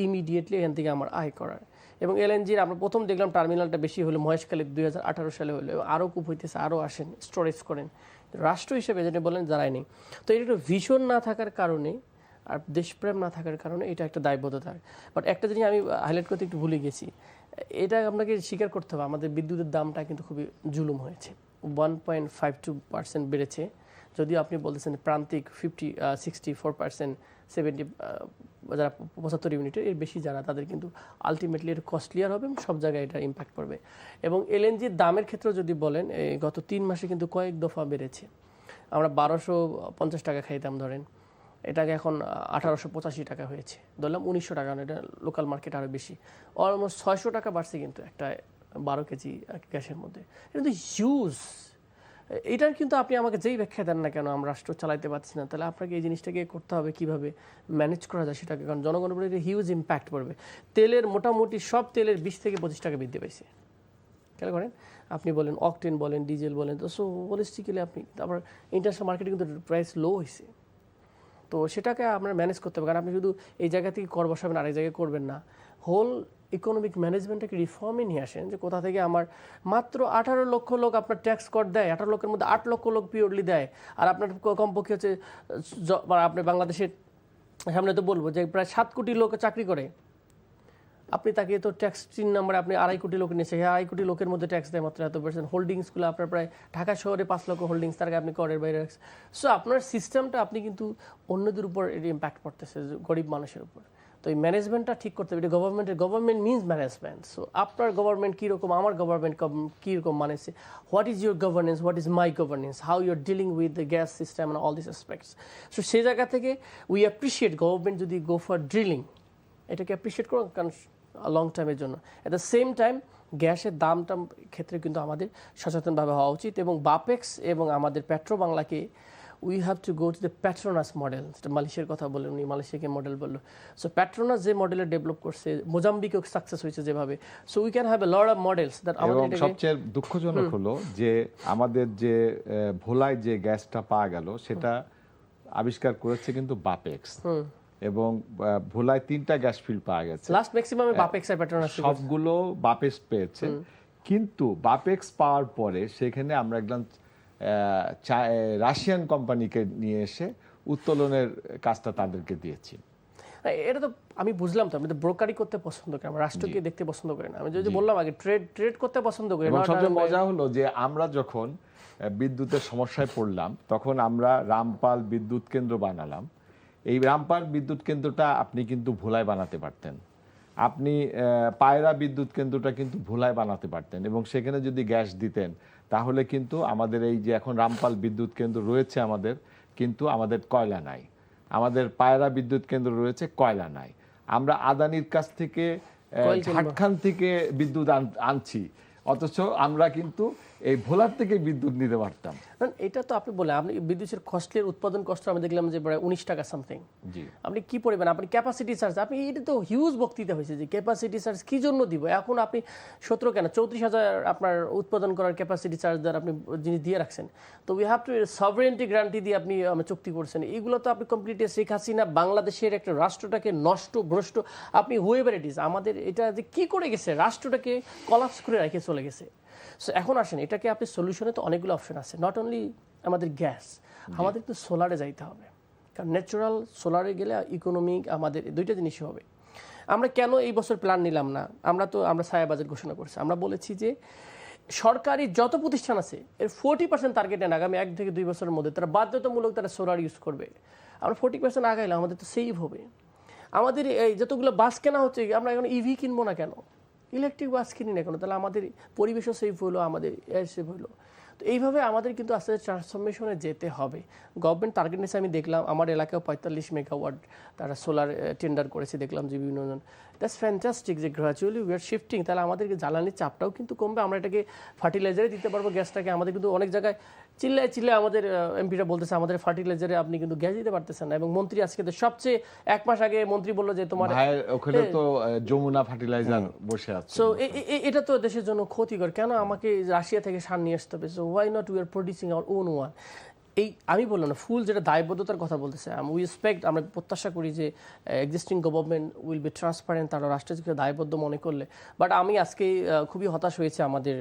Speaker 2: ইমিডিয়েটলি এখান থেকে আমার আয় করার। এবং এলএনজির আমরা প্রথম দেখলাম টার্মিনালটা বেশি হলো মহেশখালী 2018 সালে হলো, আরও খুব হইতেছে, আরও আসেন, স্টোরেজ করেন। রাষ্ট্র হিসেবে যেটা বলেন যারাই নেই, তো এটা একটু ভিশন না থাকার কারণে আর দেশপ্রেম না থাকার কারণে এটা একটা দায়বদ্ধতা। বাট একটা জিনিস আমি হাইলাইট করতে একটু ভুলে গেছি, এটা আপনাকে স্বীকার করতে হবে, আমাদের বিদ্যুতের দামটা কিন্তু খুবই জুলুম হয়েছে। 1.52% বেড়েছে, যদিও আপনি বলতেছেন প্রান্তিক 64%, 70 যারা 75 ইউনিটের এর বেশি যারা, তাদের কিন্তু আলটিমেটলি এর কস্টলিয়ার হবে, সব জায়গায় এটা ইম্প্যাক্ট পড়বে। এবং এলএনজির দামের ক্ষেত্রে যদি বলেন, গত 3 মাসে কিন্তু কয়েক দফা বেড়েছে। আমরা 1250 টাকা খাইতাম ধরেন, এটাকে এখন 1885 টাকা হয়েছে, ধরলাম 1900 টাকা, এটা লোকাল মার্কেট আরও বেশি, অলমোস্ট 600 টাকা বাড়ছে কিন্তু একটা 12 কেজি গ্যাসের মধ্যে। এটা কিন্তু হিউজ। এটার কিন্তু আপনি আমাকে যেই ব্যাখ্যা দেন না কেন আমরা রাষ্ট্র চালাইতে পারছি না, তাহলে আপনাকে এই জিনিসটাকে করতে হবে কীভাবে ম্যানেজ করা যায় সেটাকে, কারণ জনগণের উপরে হিউজ ইম্প্যাক্ট পড়বে। তেলের মোটামুটি সব তেলের 20 থেকে 25 টাকা বৃদ্ধি পাইছে, খেয়াল করেন। আপনি বলেন অকটেন বলেন, ডিজেল বলেন, তো সো হোলিস্টিক্যালি আপনি আবার ইন্টারন্যাশনাল মার্কেটে কিন্তু প্রাইস লো হয়েছে। তো সেটাকে আপনার ম্যানেজ করতে হবে, কারণ আপনি শুধু এই জায়গা থেকে কর বসাবেন, আরেক জায়গায় করবেন না। হোল ইকোনমিক ম্যানেজমেন্টটাকে রিফর্মে নিয়ে আসেন, যে কোথা থেকে আমার মাত্র 18 লক্ষ লোক আপনার ট্যাক্স কর দেয়, 18 লক্ষের মধ্যে 8 লক্ষ লোক পিওরলি দেয়, আর আপনার কমপক্ষে হচ্ছে আপনি বাংলাদেশের সামনে তো বলবো যে প্রায় 7 কোটি লোক চাকরি করে, আপনি তাকে তো ট্যাক্স 3 নম্বরে আপনি 2.5 কোটি লোক নিয়েছে, 2.5 কোটি লোকের মধ্যে ট্যাক্স দেয় মাত্র এত %। হোল্ডিংসগুলো আপনার প্রায় ঢাকা শহরে 5 লক্ষ হোল্ডিংস, তার আগে আপনি করের বাইরে রাখছেন। সো আপনার সিস্টেমটা আপনি কিন্তু অন্যদের উপর এর ইম্প্যাক্ট পড়তেছে, গরিব মানুষের উপর। তো এই ম্যানেজমেন্টটা ঠিক করতে হবে, এটা গভর্নমেন্ট মিনস ম্যানেজমেন্ট। সো আপনার গভর্নমেন্ট কীরকম, আমার গভর্নমেন্ট কীরকম মানেছে, what is your governance, what is my governance, how you are dealing with the gas system and all this aspects. So সেই জায়গা থেকে উই অ্যাপ্রিসিয়েট গভর্নমেন্ট যদি গো ফর ড্রিলিং, এটাকে অ্যাপ্রিসিয়েট করুন, কারণ লং টাইমের জন্য। অ্যাট দ্য সেম টাইম গ্যাসের দামটা ক্ষেত্রে কিন্তু আমাদের সচেতনভাবে হওয়া উচিত, এবং বাপেক্স এবং আমাদের পেট্রো বাংলাকে we have to go to the Petronas model. মালয়েশিয়ার কথা বলেন, উনি মালয়েশিয়াকে মডেল বললো। সো পেট্রোনাস যে মডেলে ডেভেলপ করছে, মোজাম্বিকেও সাকসেস হয়েছে যেভাবে, so we can have a lot of models that.
Speaker 1: এবং সবচেয়ে দুঃখজনক হলো যে আমাদের যে ভোলায় যে গ্যাসটা পাওয়া গেল সেটা আবিষ্কার করেছে কিন্তু বাপেক্স, এবং ভোলায় 3টা গ্যাস ফিল্ড পাওয়া গেছে,
Speaker 2: লাস্ট ম্যাক্সিমামে বাপেক্স আর পেট্রোনাস
Speaker 1: সবগুলো বাপেক্স পেয়েছে। কিন্তু বাপেক্স পাওয়ার পরে সেখানে আমরা একদম রাশিয়ান কোম্পানিকে নিয়ে এসে উত্তোলনের কাজটা তাদেরকে দিয়েছি।
Speaker 2: এটা তো আমি বুঝলাম, তো আমি তো ব্রোকারি করতে পছন্দ করি, আমরা রাষ্ট্রকে দেখতে পছন্দ করি না। আমি যদি বললাম আগে ট্রেড করতে পছন্দ করি।
Speaker 1: এবং সবচেয়ে মজা হলো যে আমরা যখন বিদ্যুতের সমস্যায় পড়লাম তখন আমরা রামপাল বিদ্যুৎ কেন্দ্র বানালাম। এই রামপাল বিদ্যুৎ কেন্দ্রটা আপনি কিন্তু ভোলায় বানাতে পারতেন, আপনি পায়রা বিদ্যুৎ কেন্দ্রটা কিন্তু ভোলায় বানাতে পারতেন, এবং সেখানে যদি গ্যাস দিতেন তাহলে কিন্তু আমাদের এই যে এখন রামপাল বিদ্যুৎ কেন্দ্র রয়েছে আমাদের, কিন্তু আমাদের কয়লা নাই। আমাদের পায়রা বিদ্যুৎ কেন্দ্র রয়েছে, কয়লা নাই। আমরা আদানির কাছ থেকে ঝাড়খণ্ড থেকে বিদ্যুৎ আনছি, অথচ আমরা কিন্তু এই ভোলার থেকে বিদ্যুৎ নিতে পারতাম।
Speaker 2: এটা তো আপনি বলে আপনি বিদ্যুতের কস্টের উৎপাদন কষ্ট আমি দেখলাম যে প্রায় 19 টাকা সামথিং। আপনি কি পরিমাণ, আপনি ক্যাপাসিটি চার্জ, আপনি এটা তো হিউজ বক্তৃতা হয়েছে যে ক্যাপাসিটি চার্জ কি জন্য দিব, এখন আপনি 17 কেন 34,000 আপনার উৎপাদন করার ক্যাপাসিটি চার্জ দ্বারা আপনি জিনিস দিয়ে রাখছেন। তো we have two sovereignty guarantee দিয়ে আপনি চুক্তি করছেন, এইগুলো তো আপনি কমপ্লিটলি শেখ হাসিনা বাংলাদেশের একটা রাষ্ট্রটাকে নষ্ট ভ্রষ্ট, আপনি হুয়েভার ইট ইজ, আমাদের এটা যে কি করে গেছে, রাষ্ট্রটাকে কলাপস করে রেখে চলে গেছে। সো এখন আসেন, এটাকে আপনি সলিউশনে তো অনেকগুলো অপশন আছে, নট অনলি আমাদের গ্যাস, আমাদের তো সোলারে যাইতে হবে, কারণ ন্যাচারাল সোলারে গেলে ইকোনমিক আমাদের 2টা জিনিসই হবে। আমরা কেন এই বছর প্ল্যান নিলাম না, আমরা ছায়া বাজেট ঘোষণা করছি, আমরা বলেছি যে সরকারি যত প্রতিষ্ঠান আছে এর 40% টার্গেট নেন আগামী 1 থেকে 2 বছরের মধ্যে তারা বাধ্যতামূলক তারা সোলার ইউজ করবে। আমরা 40% আগাইলে আমাদের তো সেভ হবে। আমাদের এই যতগুলো বাস কেনা হচ্ছে আমরা এখন ইভি কিনবো না কেন, ইলেকট্রিক বাস কিনি না কেন, তাহলে আমাদের পরিবেশও সেভ হলো, আমাদের এয়ার সেভ হলো। তো এইভাবে আমাদের কিন্তু আস্তে আস্তে ট্রান্সফরমেশনে যেতে হবে। গভর্নমেন্ট টার্গেট নিয়েছে, আমি দেখলাম আমার এলাকায় 45 মেগাওয়াট তারা সোলার টেন্ডার করেছে, দেখলাম যে বিভিন্ন জন। দ্যাটস ফ্যান্টাস্টিক যে গ্র্যাজুয়ালি উই আর শিফটিং, তাহলে আমাদেরকে জ্বালানির চাপটাও কিন্তু কমবে, আমরা এটাকে ফার্টিলাইজারে দিতে পারবো গ্যাসটাকে। আমাদের কিন্তু অনেক জায়গায় চিল্লায় আমাদের এমপিরা বলতেছে আমাদের ফার্টিলাইজারে আপনি কিন্তু গ্যাস দিতে পারতেছেন না। এবং মন্ত্রী আজকে তো সবচেয়ে 1 মাস আগে মন্ত্রী বললো যে তোমার
Speaker 1: ভাই ওখানে তো যমুনা ফার্টিলাইজার বসে আছে।
Speaker 2: সো এটা তো দেশের জন্য ক্ষতিকর। কেন আমাকে রাশিয়া থেকে সার নিয়ে আসতে হবে? So why not we are producing our own one. এই আমি বললাম না ফুল যেটা দায়বদ্ধতার কথা বলতেছে, উই এক্সপেক্ট, আমরা প্রত্যাশা করি যে existing government will be transparent, তারা রাষ্ট্রকে দায়বদ্ধ মনে করলে। বাট আমি আজকে খুবই হতাশ হয়েছে আমাদের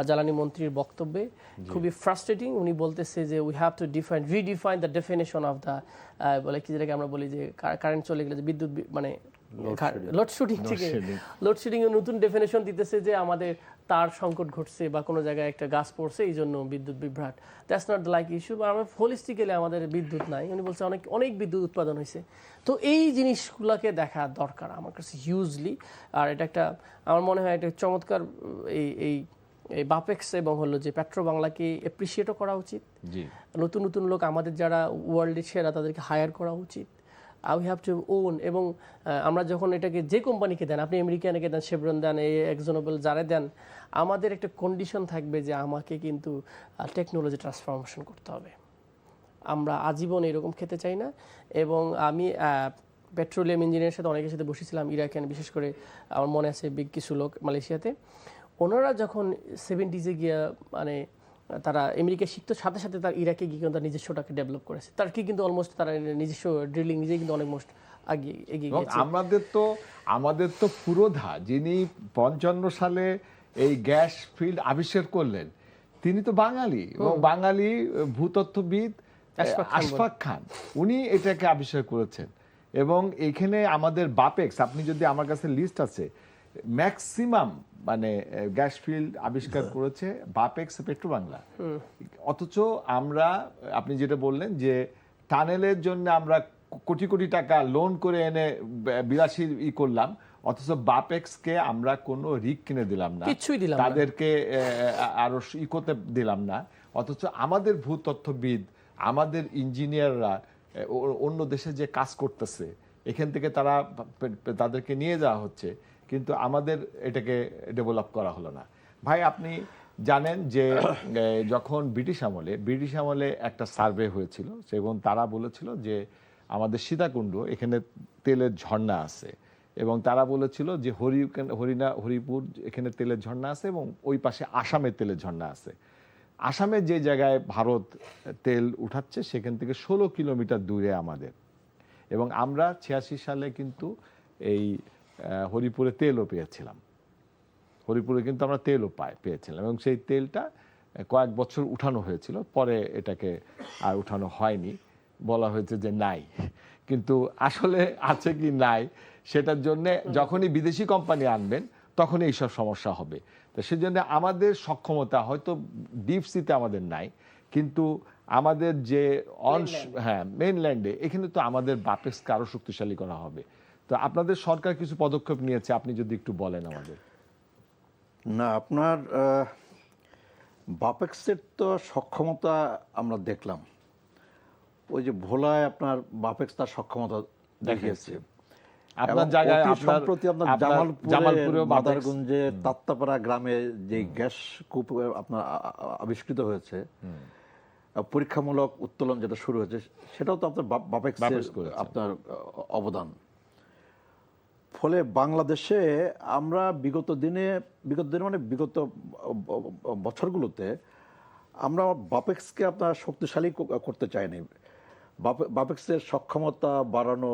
Speaker 2: জ্বালানি মন্ত্রীর বক্তব্যে, খুবই ফ্রাস্ট্রেটিং। উনি বলতেছে যে we have two redefine the definition of the, বলে কি যেটাকে আমরা বলি যে কারেন্ট চলে গেলে যে বিদ্যুৎ মানে লোডশেডিং থেকে লোডশেডিং এর নতুন ডেফিনেশন দিতেছে যে আমাদের তার সংকট ঘটছে বা কোনো জায়গায় একটা গাছ পড়ছে এই জন্য বিদ্যুৎ বিভ্রাট। That's not the like issue. বা আমরা হোলিস্টিক্যালি আমাদের বিদ্যুৎ নাই, উনি বলছে অনেক বিদ্যুৎ উৎপাদন হয়েছে। তো এই জিনিসগুলোকে দেখা দরকার আমার কাছে হিউজলি। আর এটা একটা আমার মনে হয় একটা চমৎকার এই বাপেক্স এবং হলো যে পেট্রো বাংলাকে অ্যাপ্রিসিয়েটও করা উচিত। নতুন নতুন লোক আমাদের যারা ওয়ার্ল্ডের সেরা তাদেরকে হায়ার করা উচিত। We have to own. এবং আমরা যখন এটাকে যে কোম্পানিকে দেন, আপনি আমেরিকানকে দেন, শেভরন দেন, এক্সনোবেল যারা দেন, আমাদের একটা কন্ডিশন থাকবে যে আমাকে কিন্তু টেকনোলজি ট্রান্সফরমেশন করতে হবে। আমরা আজীবন এরকম খেতে চাই না। এবং আমি পেট্রোলিয়াম ইঞ্জিনিয়ারের সাথে অনেকের সাথে বসেছিলাম, ইরাকিয়ান বিশেষ করে আমার মনে আছে বিগ কিছু লোক মালয়েশিয়াতে, ওনারা যখন 70s গিয়া মানে তারা আমেরিকা শিখতো, সাথে সাথে তার ইরাকে গিয়ে কিন্তু তার নিজস্বটাকে ডেভেলপ করেছে। তার কি কিন্তু অলমোস্ট তারা নিজস্ব ড্রিলিং নিজেই কিন্তু অনেক মোস্ট এগিয়ে গেছে।
Speaker 1: আমাদের তো পুরোধা যিনি 55 সালে এই গ্যাস ফিল্ড আবিষ্কার করলেন তিনি তো বাঙালি, এবং বাঙালি ভূতত্ত্ববিদ আশফাক খান, উনি এটাকে আবিষ্কার করেছেন। এবং এখানে আমাদের বাপেক্স, আপনি যদি আমার কাছে লিস্ট আছে, ম্যাক্সিমাম মানে গ্যাস ফিল্ড আবিষ্কার করেছে বাপেক্স পেট্রো বাংলা। অথচ আমরা, আপনি যেটা বললেন যে টানেলের জন্য আমরা কোটি কোটি টাকা লোন করে এনে বিলাসী করলাম, অথচ বাপেক্সকে আমরা কোনো রিক কিনে দিলাম না,
Speaker 2: কিছুই দিলাম না,
Speaker 1: তাদেরকে আরো করতে দিলাম না। অথচ আমাদের ভূতত্ত্ববিদ, আমাদের ইঞ্জিনিয়াররা অন্য দেশে যে কাজ করতেছে, এখান থেকে তাদেরকে নিয়ে যাওয়া হচ্ছে, কিন্তু আমাদের এটাকে ডেভেলপ করা হলো না। ভাই আপনি জানেন যে যখন ব্রিটিশ আমলে একটা সার্ভে হয়েছিল, এবং তারা বলেছিল যে আমাদের সীতাকুণ্ড এখানে তেলের ঝর্ণা আছে, এবং তারা বলেছিল যে হরিপুর এখানে তেলের ঝর্ণা আছে, এবং ওই পাশে আসামে তেলের ঝর্ণা আছে। আসামের যে জায়গায় ভারত তেল উঠাচ্ছে সেখান থেকে 16 কিলোমিটার দূরে আমাদের। এবং আমরা 86 সালে কিন্তু এই হরিপুরে তেলও পেয়েছিলাম, হরিপুরে কিন্তু আমরা তেলও পেয়েছিলাম, এবং সেই তেলটা কয়েক বছর উঠানো হয়েছিল, পরে এটাকে আর উঠানো হয়নি, বলা হয়েছে যে নাই। কিন্তু আসলে আছে কি নাই সেটার জন্য যখনই বিদেশি কোম্পানি আনবেন তখনই এইসব সমস্যা হবে। তো সেজন্য আমাদের সক্ষমতা হয়তো ডিপ সিতে আমাদের নাই, কিন্তু আমাদের যে মেইনল্যান্ডে এখানে তো আমাদের বাপেক্সকে আরো শক্তিশালী করা হবে। তো আপনাদের সরকার কিছু পদক্ষেপ নিয়েছে, আপনি যদি একটু বলেন আমাদের।
Speaker 3: না, আপনার বাপেক্সের তো সক্ষমতা আমরা দেখলাম, ওই যে ভোলায় আপনার বাপেক্স তার সক্ষমতা দেখিয়েছে।
Speaker 1: আপনার জায়গায়
Speaker 3: সম্প্রতি আপনার জামালপুরে মাদারগঞ্জে তাত্তাপাড়া গ্রামে যে গ্যাস কূপ আপনার আবিষ্কৃত হয়েছে, পরীক্ষামূলক উত্তোলন যেটা শুরু হয়েছে, সেটাও তো আপনার বাপেক্সের আপনার অবদান। ফলে বাংলাদেশে আমরা বিগত দিনে মানে বিগত বছরগুলোতে আমরা বাপেক্সকে আপনার শক্তিশালী করতে চাইনি, বাপেক্সের সক্ষমতা বাড়ানো,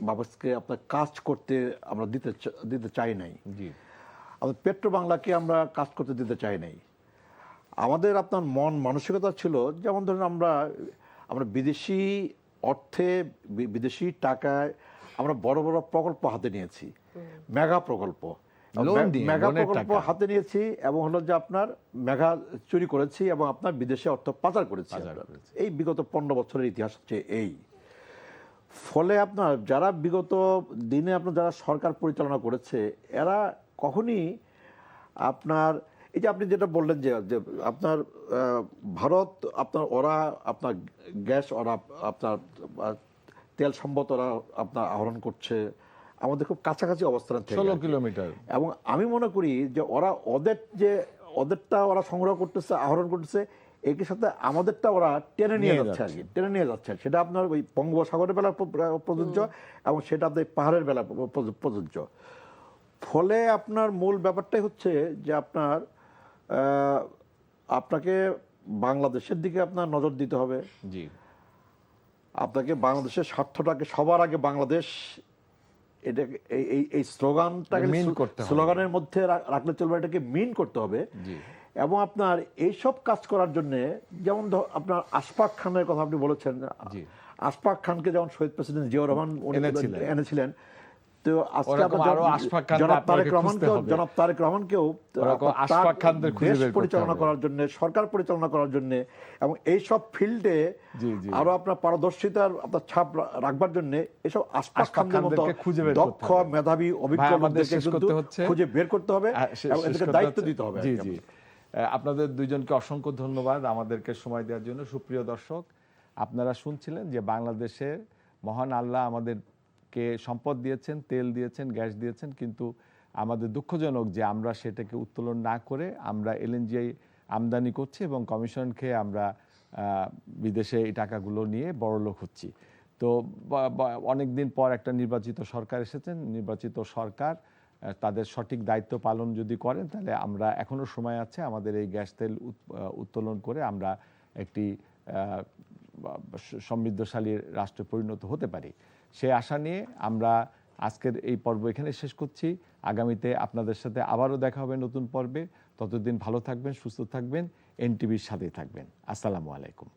Speaker 3: বাপেক্সকে আপনার কাজ করতে আমরা দিতে চাই নাই। আমাদের পেট্রো বাংলাকে আমরা কাজ করতে দিতে চাই নাই। আমাদের আপনার মানসিকতা ছিল, যেমন ধরুন আমরা বিদেশি অর্থে, বিদেশি টাকায় আমরা বড় বড় প্রকল্প হাতে নিয়েছি, মেগা প্রকল্প।
Speaker 1: লোন দিয়ে,
Speaker 3: মেগা
Speaker 1: লোনের
Speaker 3: প্রকল্প
Speaker 1: টাকা।
Speaker 3: হাতে নিয়েছি এবং হলো যে আপনার মেগা চুরি করেছি এবং আপনার বিদেশে অর্থ পাচার করেছি
Speaker 1: পাচার
Speaker 3: আমরা।
Speaker 1: করেছি।
Speaker 3: এই বিগত 15 বছরের ইতিহাস হচ্ছে এই। ফলে আপনার যারা বিগত দিনে আপনার যারা সরকার পরিচালনা করেছে এরা কখনই আপনার এই যে আপনি যেটা বললেন যে যে আপনার ভারত আপনার ওরা আপনার গ্যাস ওরা আপনার তেল সম্পদ ওরা আপনার আহরণ করছে আমাদের খুব কাছাকাছি অবস্থান থেকে
Speaker 1: 16 কিলোমিটার।
Speaker 3: এবং আমি মনে করি যে ওরা ওদেরটা ওরা সংগ্রহ করতেছে আহরণ করতেছে একই সাথে আমাদেরটা ওরা টেনে নিয়ে যাচ্ছে আর কি টেনে নিয়ে যাচ্ছে সেটা আপনার ওই বঙ্গোপসাগরের বেলা প্রযোজ্য এবং সেটা আপনার পাহাড়ের বেলা প্রযোজ্য। ফলে আপনার মূল ব্যাপারটাই হচ্ছে যে আপনার আপনাকে বাংলাদেশের দিকে আপনার নজর দিতে হবে।
Speaker 1: জি,
Speaker 3: আপনাকে বাংলাদেশের স্বার্থটাকে সবার আগে বাংলাদেশ এটাকে এই স্লোগানটাকে
Speaker 1: মিন করতে হবে।
Speaker 3: স্লোগানের মধ্যে রাখলে চলবে, এটাকে মিন করতে হবে।
Speaker 1: জি।
Speaker 3: এবং আপনার এইসব কাজ করার জন্য যেমন আপনার আশফাক খানের কথা আপনি বলেছেন,
Speaker 1: জি।
Speaker 3: আশফাক খানকে যেমন শহীদ প্রেসিডেন্ট জিয়াউর রহমান উনি এনেছিলেন, তো আজকে
Speaker 1: ওরকম
Speaker 3: আপনার
Speaker 1: আরো আশফাক খানদের
Speaker 3: জনাব
Speaker 1: আপনাকে খুঁজতে হবে।
Speaker 3: জনাব তারেক রহমানকেও
Speaker 1: ওরকম
Speaker 3: তার
Speaker 1: আশফাক খানদের খুঁজে
Speaker 3: দেশ
Speaker 1: বের করতে
Speaker 3: পরিচালনা
Speaker 1: হবে।
Speaker 3: করার জন্য, সরকার পরিচালনা করার জন্য এবং এইসব ফিল্ডে
Speaker 1: জি, জি।
Speaker 3: আরো আপনার পারদর্শিতার আপনার ছাপ রাখবার জন্য এসব আশফাক
Speaker 1: আশফাক
Speaker 3: খানদের মতো
Speaker 1: খানদেরকে খুঁজে বের করতে
Speaker 3: দক্ষ
Speaker 1: হবে।
Speaker 3: মেধাবী অভিজ্ঞ
Speaker 1: ভাই, আমাদের
Speaker 3: লোকদেরকে
Speaker 1: শেষ
Speaker 3: কিন্তু
Speaker 1: করতে হচ্ছে।
Speaker 3: খুঁজে বের করতে হবে এবং
Speaker 1: শেষ
Speaker 3: এদেরকে
Speaker 1: করতে
Speaker 3: দায়িত্ব
Speaker 1: হচ্ছে।
Speaker 3: দিতে হবে।
Speaker 1: জি, জি। আপনাদের দুইজনকে অসংখ্য ধন্যবাদ আমাদেরকে সময় দেওয়ার জন্য। সুপ্রিয় দর্শক, আপনারা শুনছিলেন যে বাংলাদেশের মহান আল্লাহ আমাদেরকে সম্পদ দিয়েছেন, তেল দিয়েছেন, গ্যাস দিয়েছেন, কিন্তু আমাদের দুঃখজনক যে আমরা সেটাকে উত্তোলন না করে আমরা এলএনজি আমদানি করছি এবং কমিশন খেয়ে আমরা বিদেশে এই টাকাগুলো নিয়ে বড়লোক হচ্ছি। তো অনেক দিন পর একটা নির্বাচিত সরকার এসেছেন, নির্বাচিত সরকার তাদের সঠিক দায়িত্ব পালন যদি করেন তাহলে আমরা এখনো সময় আছে আমাদের এই গ্যাস তেল উত্তোলন করে আমরা একটি সমৃদ্ধশালী রাষ্ট্রে পরিণত হতে পারি। সেই আশা নিয়ে আমরা আজকের এই পর্ব এখানে শেষ করছি। আগামীতে আপনাদের সাথে আবারও দেখা হবে নতুন পর্বে। ততদিন ভালো থাকবেন, সুস্থ থাকবেন, এনটিভির সাথেই থাকবেন। আসসালামু আলাইকুম।